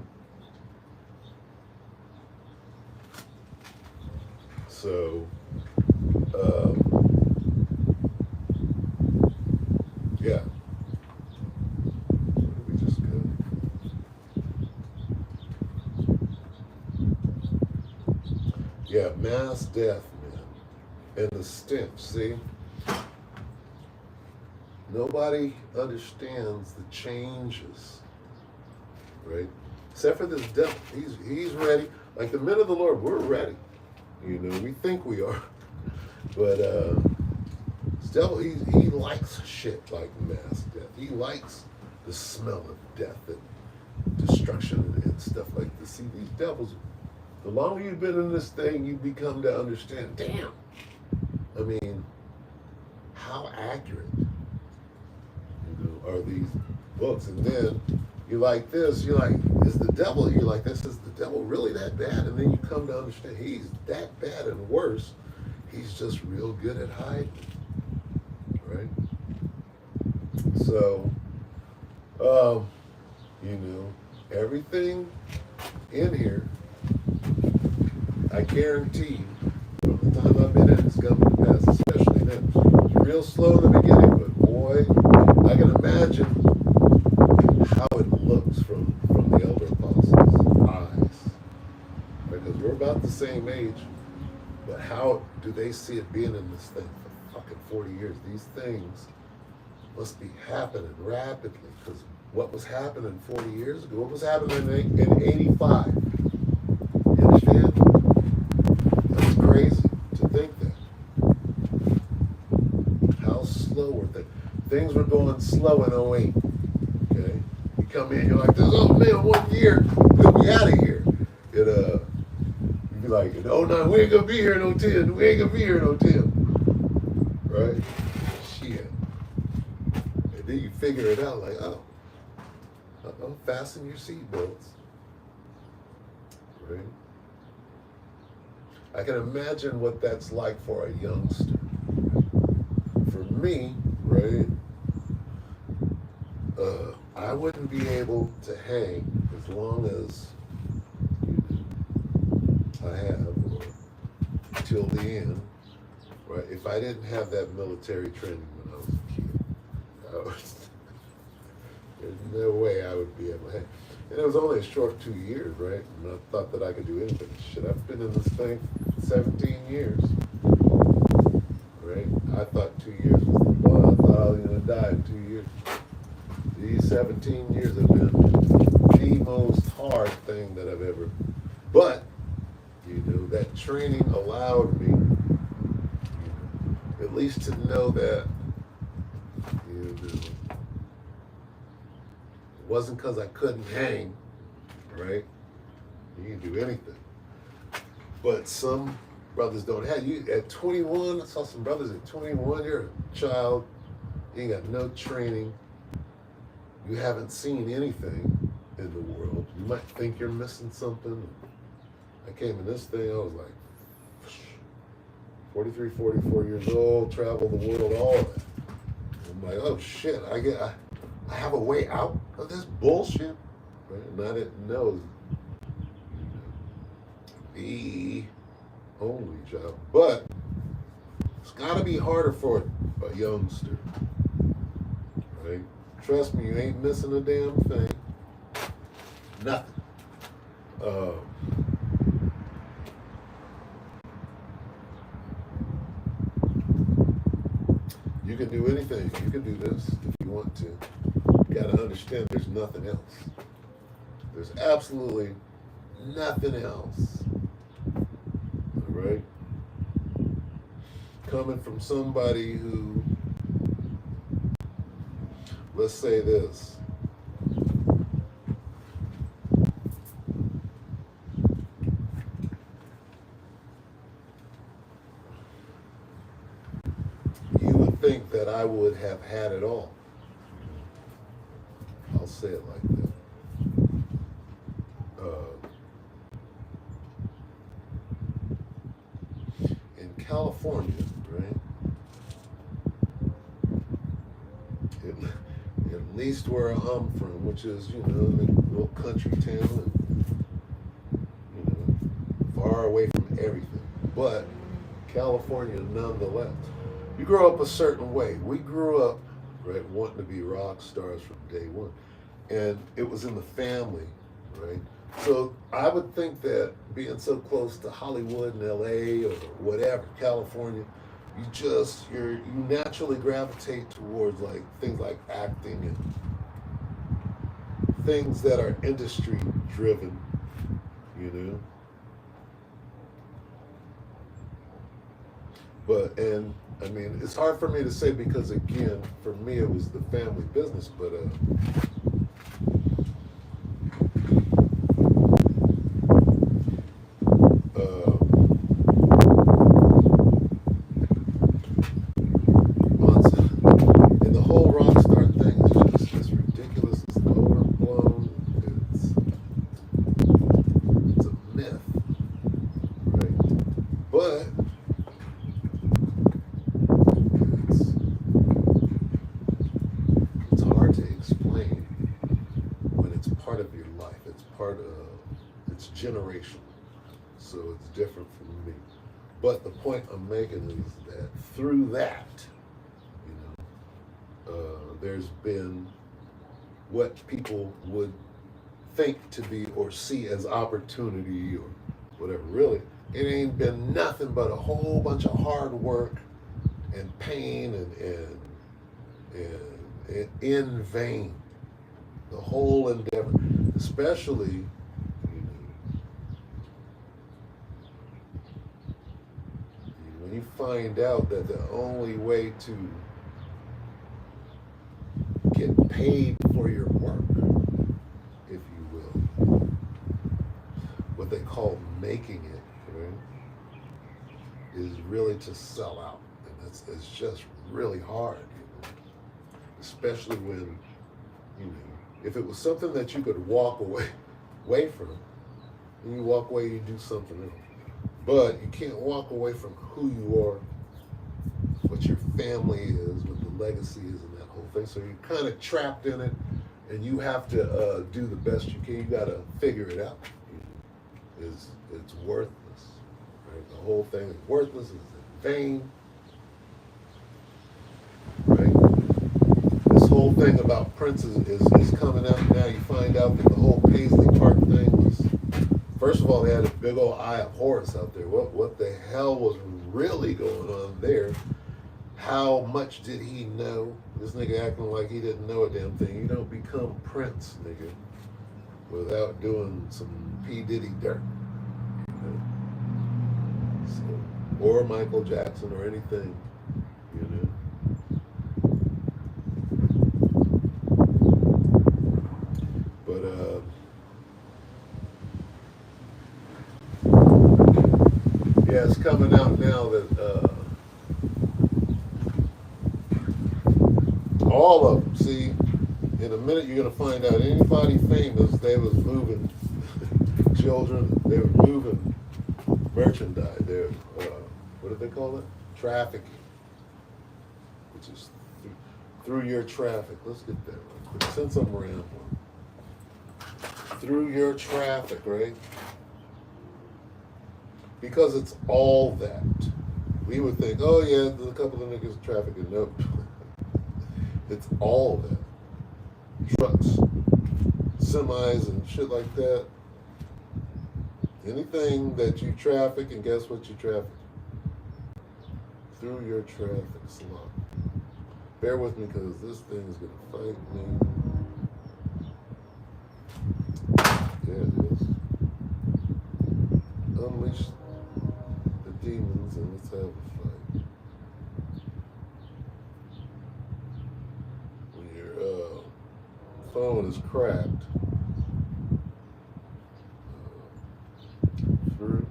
Speaker 1: So, yeah. Where did we just go? Yeah, mass death, man. And the stench, see? Nobody understands the changes, right? Except for this devil. He's ready. Like the men of the Lord, we're ready. You know, we think we are. But this devil, he likes shit like mass death. He likes the smell of death and destruction and stuff like this. See, these devils, the longer you've been in this thing, you become to understand, damn. I mean, how accurate are these books? And then you like this, you're like, is the devil, you're like, this is the devil really that bad? And then you come to understand he's that bad and worse. He's just real good at hiding, right? So, you know, everything in here, I guarantee you, from the time I've been in, it's come to pass, especially then. It's real slow in the beginning, but boy, I can imagine how it looks from the elder apostles' eyes. Because we're about the same age, but how do they see it being in this thing for fucking 40 years? These things must be happening rapidly, because what was happening 40 years ago, what was happening in 85? You understand? That's crazy to think that. How slow were things? Things were going slow in 08. Okay? You come in, you're like this, oh man, 1 year, we'll be out of here. You'd be like, in 09, we ain't gonna be here in 010, we ain't gonna be here in 010. Right? Shit. And then you figure it out like, oh, fasten your seatbelts. Right? I can imagine what that's like for a youngster. For me, right, I wouldn't be able to hang as long as I have, or till the end, right, if I didn't have that military training when I was a kid. There's no way I would be able to hang. And it was only a short 2 years, right? And I thought that I could do anything. Shit, I've been in this thing 17 years, right? I thought 2 years was the bar. I thought I was going to die in 2 years. These 17 years have been the most hard thing that I've ever. But, you know, that training allowed me, you know, at least to know that, you know, it wasn't because I couldn't hang, right? You can do anything. But some brothers don't have. You at 21, I saw some brothers at 21, you're a child, you ain't got no training, you haven't seen anything in the world. You might think you're missing something. I came in this thing, I was like 43, 44 years old, travel the world, all of that. I'm like, oh shit, I have a way out of this bullshit, right? And I didn't know the only job, but it's got to be harder for a youngster, right? Trust me, you ain't missing a damn thing, nothing. You can do anything. You can do this if you want to. You got to understand there's nothing else. There's absolutely nothing else. All right? Coming from somebody who, let's say this, you would think that I would have had it all. I'll say it like that. In California, right? At least where I'm from, which is, a little country town, and, far away from everything. But California, nonetheless. You grow up a certain way. We grew up, right, wanting to be rock stars from day one. And it was in the family, right? So I would think that being so close to Hollywood and LA or whatever, California, you naturally gravitate towards like things like acting and things that are industry driven, you know. But and I mean, it's hard for me to say because again, for me it was the family business. But and the whole rock star thing is just it's ridiculous. It's overblown. It's a myth, right? But it's hard to explain when it's part of your life. It's generational, so it's different from me. But the point I'm making is that through that, there's been what people would think to be or see as opportunity or whatever. Really, it ain't been nothing but a whole bunch of hard work and pain and in vain. The whole endeavor, especially when you find out that the only way to get paid for your work, if you will, what they call making it, right, is really to sell out. And it's just really hard, especially when, if it was something that you could walk away from, and you walk away, you do something else. But you can't walk away from who you are, what your family is, what the legacy is, and that whole thing. So you're kind of trapped in it, and you have to do the best you can. You got to figure it out. It's worthless, right? The whole thing is worthless. It's in vain, right? This whole thing about Prince is coming out now. You find out that the whole Paisley Park thing was, first of all, they had a big old eye of Horus out there. What the hell was really going on there? How much did he know? This nigga acting like he didn't know a damn thing. You don't become Prince, nigga, without doing some P. Diddy dirt. So, or Michael Jackson or anything, But yeah, it's coming out now that all of them. See, in a minute you're gonna find out anybody famous. They was moving children. They were moving merchandise. They're what do they call it? Trafficking, which is through your traffic. Let's get that real quick. Since I'm rambling, through your traffic, right? Because it's all that. We would think, oh yeah, there's a couple of niggas trafficking. Nope. It's all that. Trucks, semis, and shit like that. Anything that you traffic, and guess what you traffic? Through your traffic slot. Bear with me because this thing is going to fight me. There it is. Unleash the demons and let's have a fight. When your phone is cracked, through.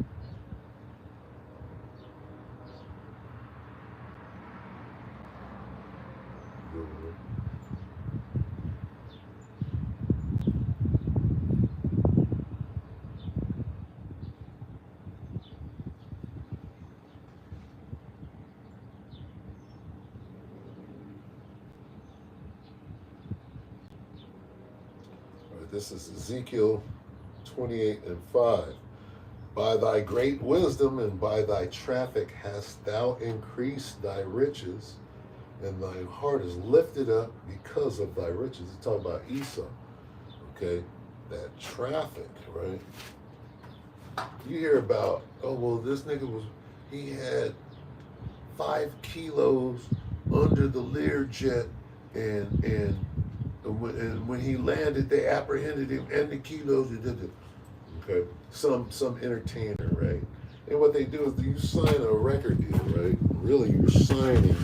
Speaker 1: This is Ezekiel 28:5. By thy great wisdom and by thy traffic hast thou increased thy riches, and thine heart is lifted up because of thy riches. It's talking about Esau, okay? That traffic, right? You hear about, oh, well, this nigga he had 5 kilos under the Learjet, and when he landed, they apprehended him and the kilos. Okay, some entertainer, right? And what they do is you sign a record deal, right? Really, you're signing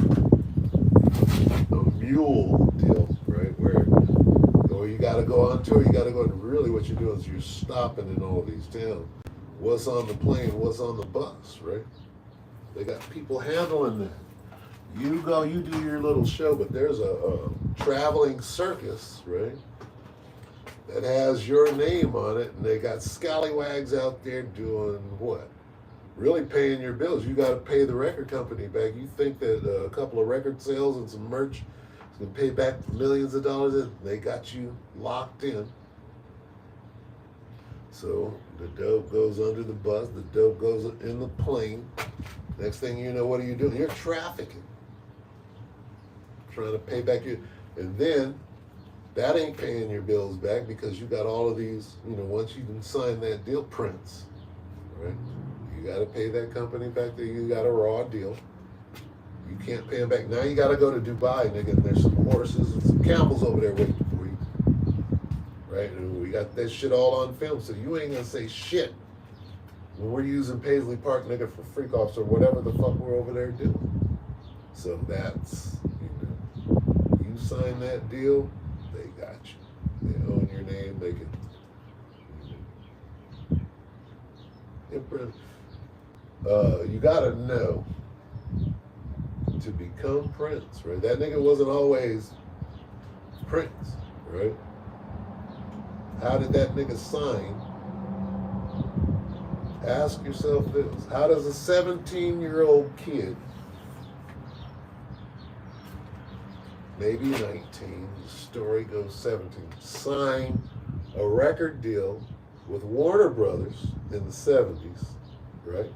Speaker 1: a mule deal, right? Where you got to go on tour, you got to go. And really, what you're doing is you're stopping in all these towns. What's on the plane? What's on the bus, right? They got people handling that. You go, you do your little show, but there's a traveling circus, right, that has your name on it, and they got scallywags out there doing what? Really paying your bills. You got to pay the record company back. You think that a couple of record sales and some merch is going to pay back millions of dollars? They got you locked in. So the dope goes under the bus, the dope goes in the plane. Next thing you know, what are you doing? You're trafficking. Trying to pay back your, and then that ain't paying your bills back because you got all of these, once you can sign that deal, prints, right? You got to pay that company back there. You got a raw deal. You can't pay them back. Now you got to go to Dubai, nigga, and there's some horses and some camels over there waiting for you, right? And we got that shit all on film, so you ain't gonna say shit when we're using Paisley Park, nigga, for freak offs or whatever the fuck we're over there doing. So that's, you sign that deal, they got you. They own your name, they can imprint. You gotta know to become Prince, right? That nigga wasn't always Prince, right? How did that nigga sign? Ask yourself this. How does a 17-year-old kid, maybe 19, the story goes 17, sign a record deal with Warner Brothers in the 70s, right?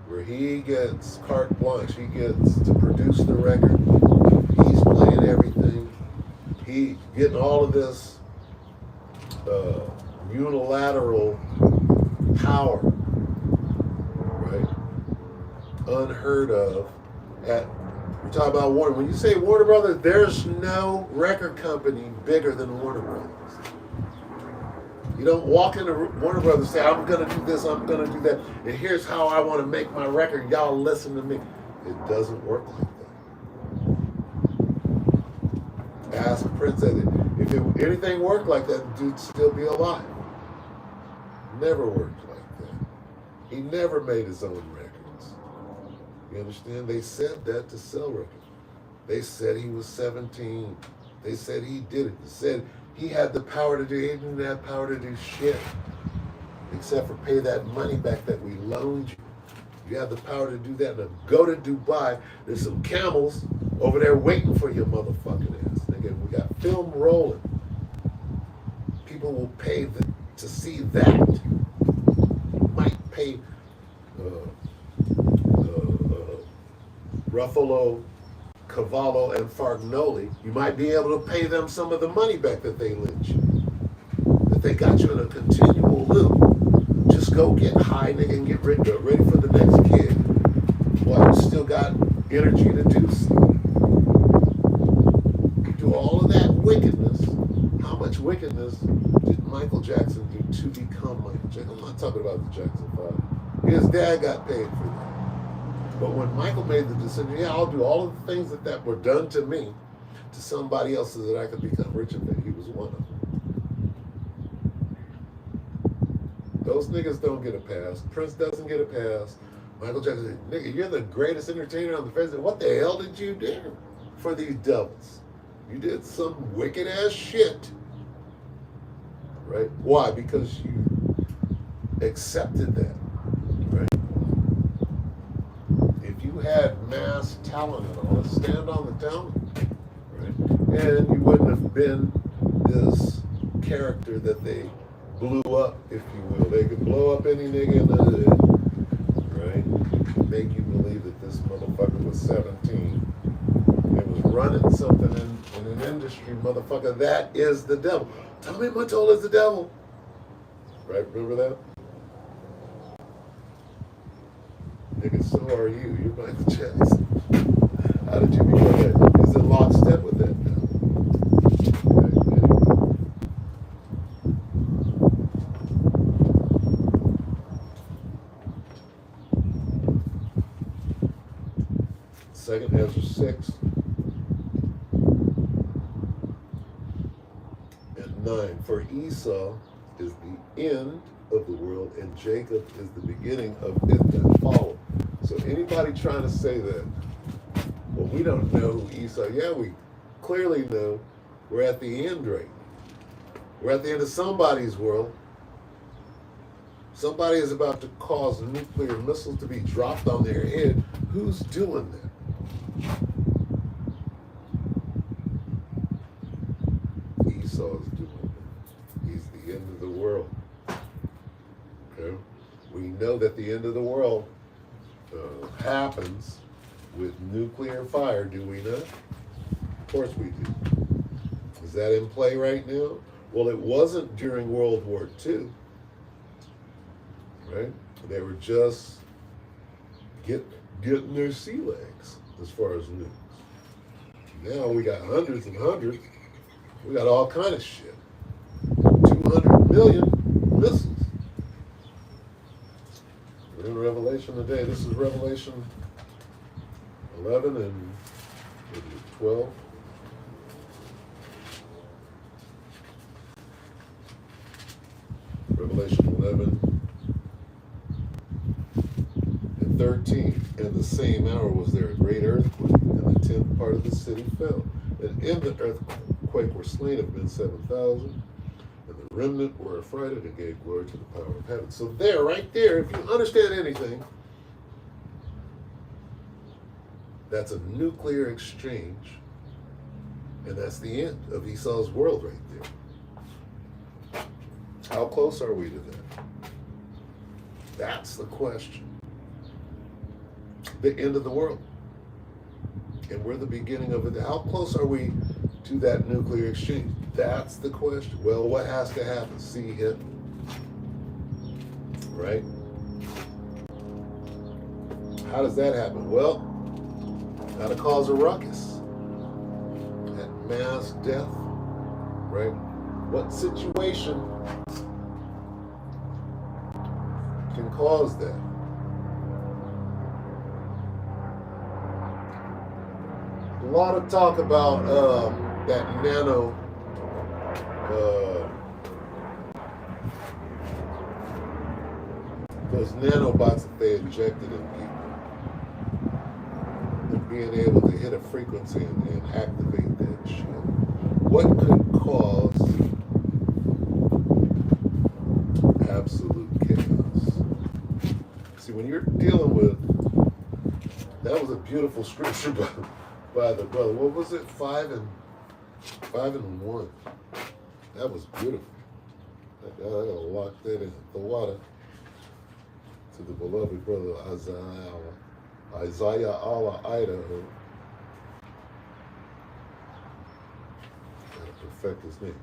Speaker 1: Where he gets carte blanche, he gets to produce the record, he's playing everything, he getting all of this unilateral power, right? Unheard of. We talk about Warner. When you say Warner Brothers, there's no record company bigger than Warner Brothers. You don't walk into Warner Brothers and say, I'm going to do this, I'm going to do that, and here's how I want to make my record. Y'all listen to me. It doesn't work like that. Ask Prince that if anything worked like that, the dude'd still be alive. Never worked like that. He never made his own records. You understand? They said that to sell records. They said he was 17. They said he did it. They said he had the power to do it. He didn't have power to do shit except for pay that money back that we loaned you. You have the power to do that. Now go to Dubai. There's some camels over there waiting for your motherfucking ass. Nigga, we got film rolling. People will pay to see that. Might pay Ruffalo, Cavallo, and Fargnoli. You might be able to pay them some of the money back that they lent you. That they got you in a continual loop. Just go get high, nigga, and get ready for the next gig. While you still got energy to do so. You do all of that wickedness. How much wickedness did Michael Jackson do to become Michael Jackson? I'm not talking about the Jackson 5. His dad got paid for that. But when Michael made the decision, yeah, I'll do all of the things that were done to me to somebody else so that I could become rich and famous, he was one of them. Those niggas don't get a pass. Prince doesn't get a pass. Michael Jackson said, nigga, you're the greatest entertainer on the face of the earth. What the hell did you do for these devils? You did some wicked ass shit. Right? Why? Because you accepted that. Right? If you had mass talent and all, stand on the talent. Right? And you wouldn't have been this character that they blew up, if you will. They could blow up any nigga in the hood, right? Make you believe that this motherfucker was 17 and was running something in an industry, motherfucker. That is the devil. Tommy Mottola is the devil. Right? Remember that? Nigga, so are you. You're Michael Jackson. How did you become that? He's in lockstep with that now. Second Ezra 6 and 9. For Esau is the end of the world, and Jacob is the beginning of it that followed. So anybody trying to say that, well, we don't know who Esau, yeah, we clearly know we're at the end right now. We're at the end of somebody's world. Somebody is about to cause nuclear missiles to be dropped on their head. Who's doing that? Esau is doing it. He's the end of the world. Okay? We know that the end of the world happens with nuclear fire, do we not? Of course we do. Is that in play right now? Well, it wasn't during World War II. Right? They were just getting their sea legs as far as nukes. Now we got hundreds and hundreds. We got all kind of shit. 200 million missiles. We're in Revelation today. This is Revelation 11 and 12. Revelation 11 and 13. In the same hour was there a great earthquake, and the 10th part of the city fell. And in the earthquake were slain of men 7,000, and the remnant were affrighted and gave glory to the power of heaven. So there, right there, if you understand anything, that's a nuclear exchange, and that's the end of Esau's world right there. How close are we to that? That's the question. The end of the world. And we're the beginning of it. How close are we to that nuclear exchange? That's the question. Well, what has to happen? See him. Right? How does that happen? Well, gotta cause a ruckus. That mass death. Right? What situation can cause that? A lot of talk about that nano those nanobots that they injected in people, and being able to hit a frequency and activate that shit. What could cause absolute chaos? See, when you're dealing with, that was a beautiful scripture by the brother. What was it? 5 and 1. That was beautiful. I gotta lock that in the water to the beloved brother Isaiah Allah, Idaho. Gotta perfect his name.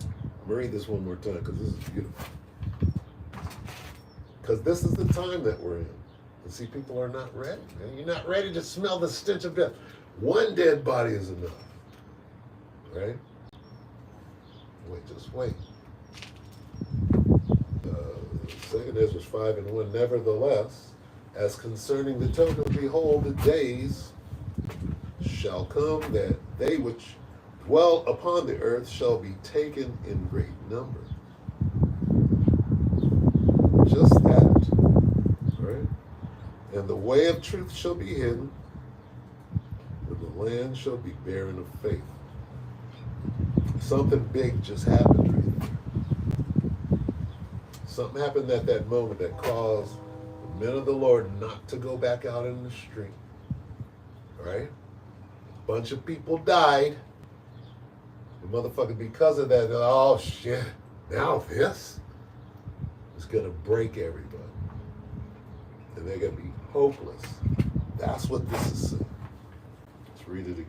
Speaker 1: I'm gonna read this one more time because this is beautiful. Because this is the time that we're in. And see, people are not ready. Man. You're not ready to smell the stench of death. One dead body is enough. Right? Wait, just wait. 2 Ezra 5:1. Nevertheless, as concerning the token, behold, the days shall come that they which dwell upon the earth shall be taken in great number. Just that. Right? And the way of truth shall be hidden, and the land shall be barren of faith. Something big just happened right there. Something happened at that moment that caused the men of the Lord not to go back out in the street. Right? A bunch of people died. And motherfucker, because of that, oh shit, now this is going to break everybody. And they're going to be hopeless. That's what this is saying. Let's read it again.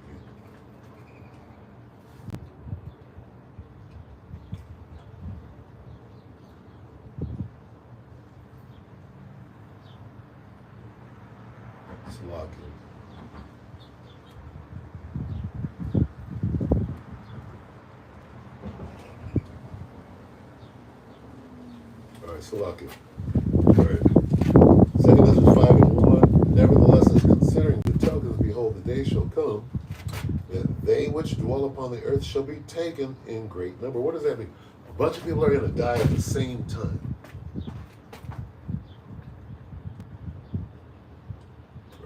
Speaker 1: It's locking. All right, Salaki. All right. 2 Ezra 5:1. Nevertheless, as considering the tokens, behold, the day shall come that they which dwell upon the earth shall be taken in great number. What does that mean? A bunch of people are going to die at the same time.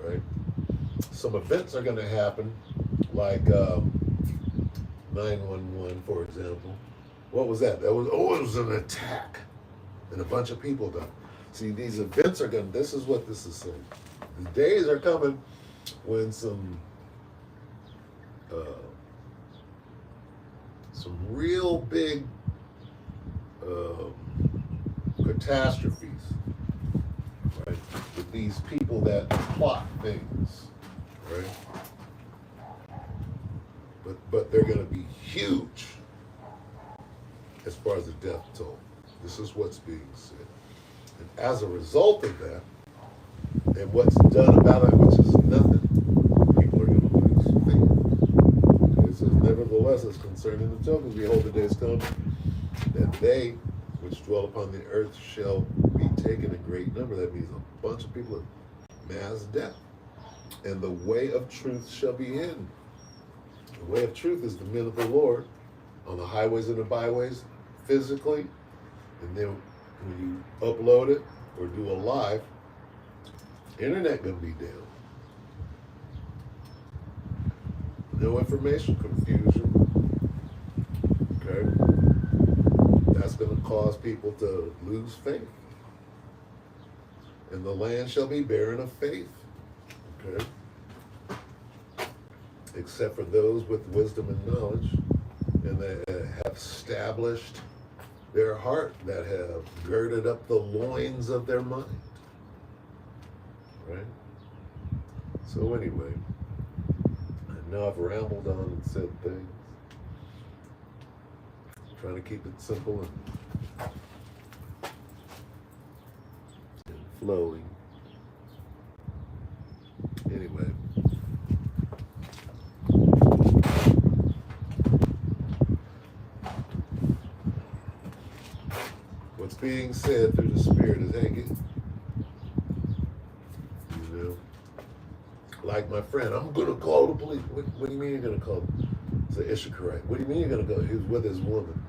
Speaker 1: Right? Some events are going to happen, like 911, for example. What was that? It was an attack, and a bunch of people died. See, these events are going to, this is what this is saying. The days are coming when some real big catastrophes, right? With these people that plot things, right? But they're going to be huge as far as the death toll. This is what's being said. And as a result of that, and what's done about it, which is nothing, people are going to lose faith. It says, nevertheless, as concerning the tokens, behold, the days come that they which dwell upon the earth shall be taken in great number. That means a bunch of people of mass death. And the way of truth shall be hidden. The way of truth is the men of the Lord on the highways and the byways, physically, and then when you upload it or do a live, internet gonna be down. No information confusion. Okay? That's gonna cause people to lose faith. And the land shall be barren of faith. Okay? Except for those with wisdom and knowledge, and that have established their heart, that have girded up the loins of their mind. Right? So anyway, I know I've rambled on and said things. I'm trying to keep it simple and flowing. Anyway. What's being said through the Spirit is, hey, you know, like my friend, I'm going to call the police. What do you mean you're going to call them? It's an Issacharite. What do you mean you're going to go? He was with his woman.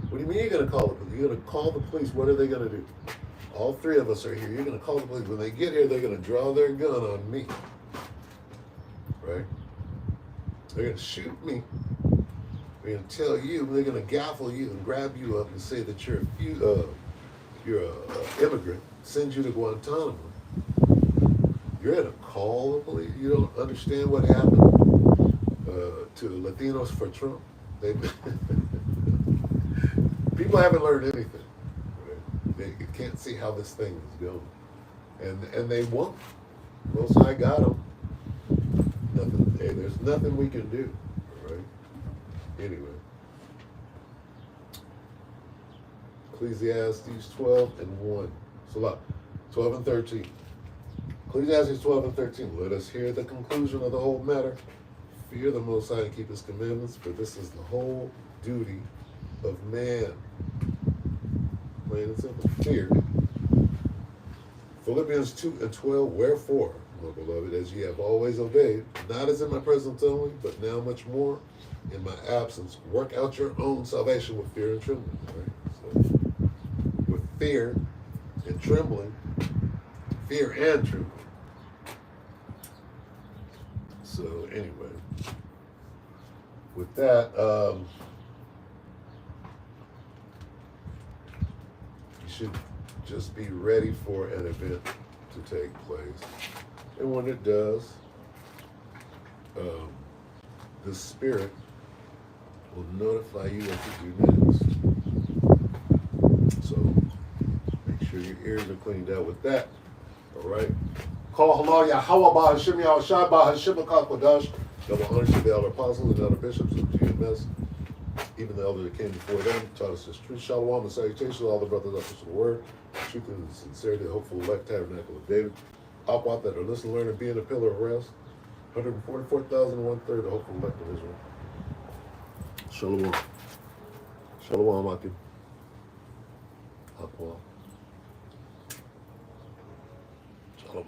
Speaker 1: What do you mean you're going to call the police? You're going to call the police. What are they going to do? All three of us are here. You're going to call the police. When they get here, they're going to draw their gun on me. Right? They're going to shoot me. They're going to tell you, they're going to gaffle you and grab you up and say that you're a immigrant, send you to Guantanamo. You're going to call the police. You don't understand what happened to Latinos for Trump. People haven't learned anything. Right? They can't see how this thing is going, and they won't. Most High got them. Nothing. Hey, there's nothing we can do. Right? Anyway, Ecclesiastes 12:1. So 12 and 13. Ecclesiastes 12 and 13. Let us hear the conclusion of the whole matter. Fear the Most High and keep His commandments, for this is the whole duty of man. Plain and simple. Fear. Philippians 2 and 12. Wherefore, my beloved, as ye have always obeyed, not as in my presence only, but now much more in my absence, work out your own salvation with fear and trembling. Right? So, with fear and trembling, fear and trembling. So anyway, with that, you should just be ready for an event to take place. And when it does, the Spirit will notify you what to do next. So make sure your ears are cleaned out with that. All right. Call halal Yahweh Ba Hashem Yahweh Shai Ba Hashem HaKadosh. Double honor to the elder apostles and elder bishops of GMS. Even the elder that came before them taught us this truth. Shalom and salutations to all the brothers up to the word. Truth and sincerity, the hopeful elect tabernacle of David. Aquat that are listening, learn, and be in a pillar of rest. 144,000 1/3 the hopeful elect of Israel. Shalom. Shalom, Akim. Aqua. Shalom.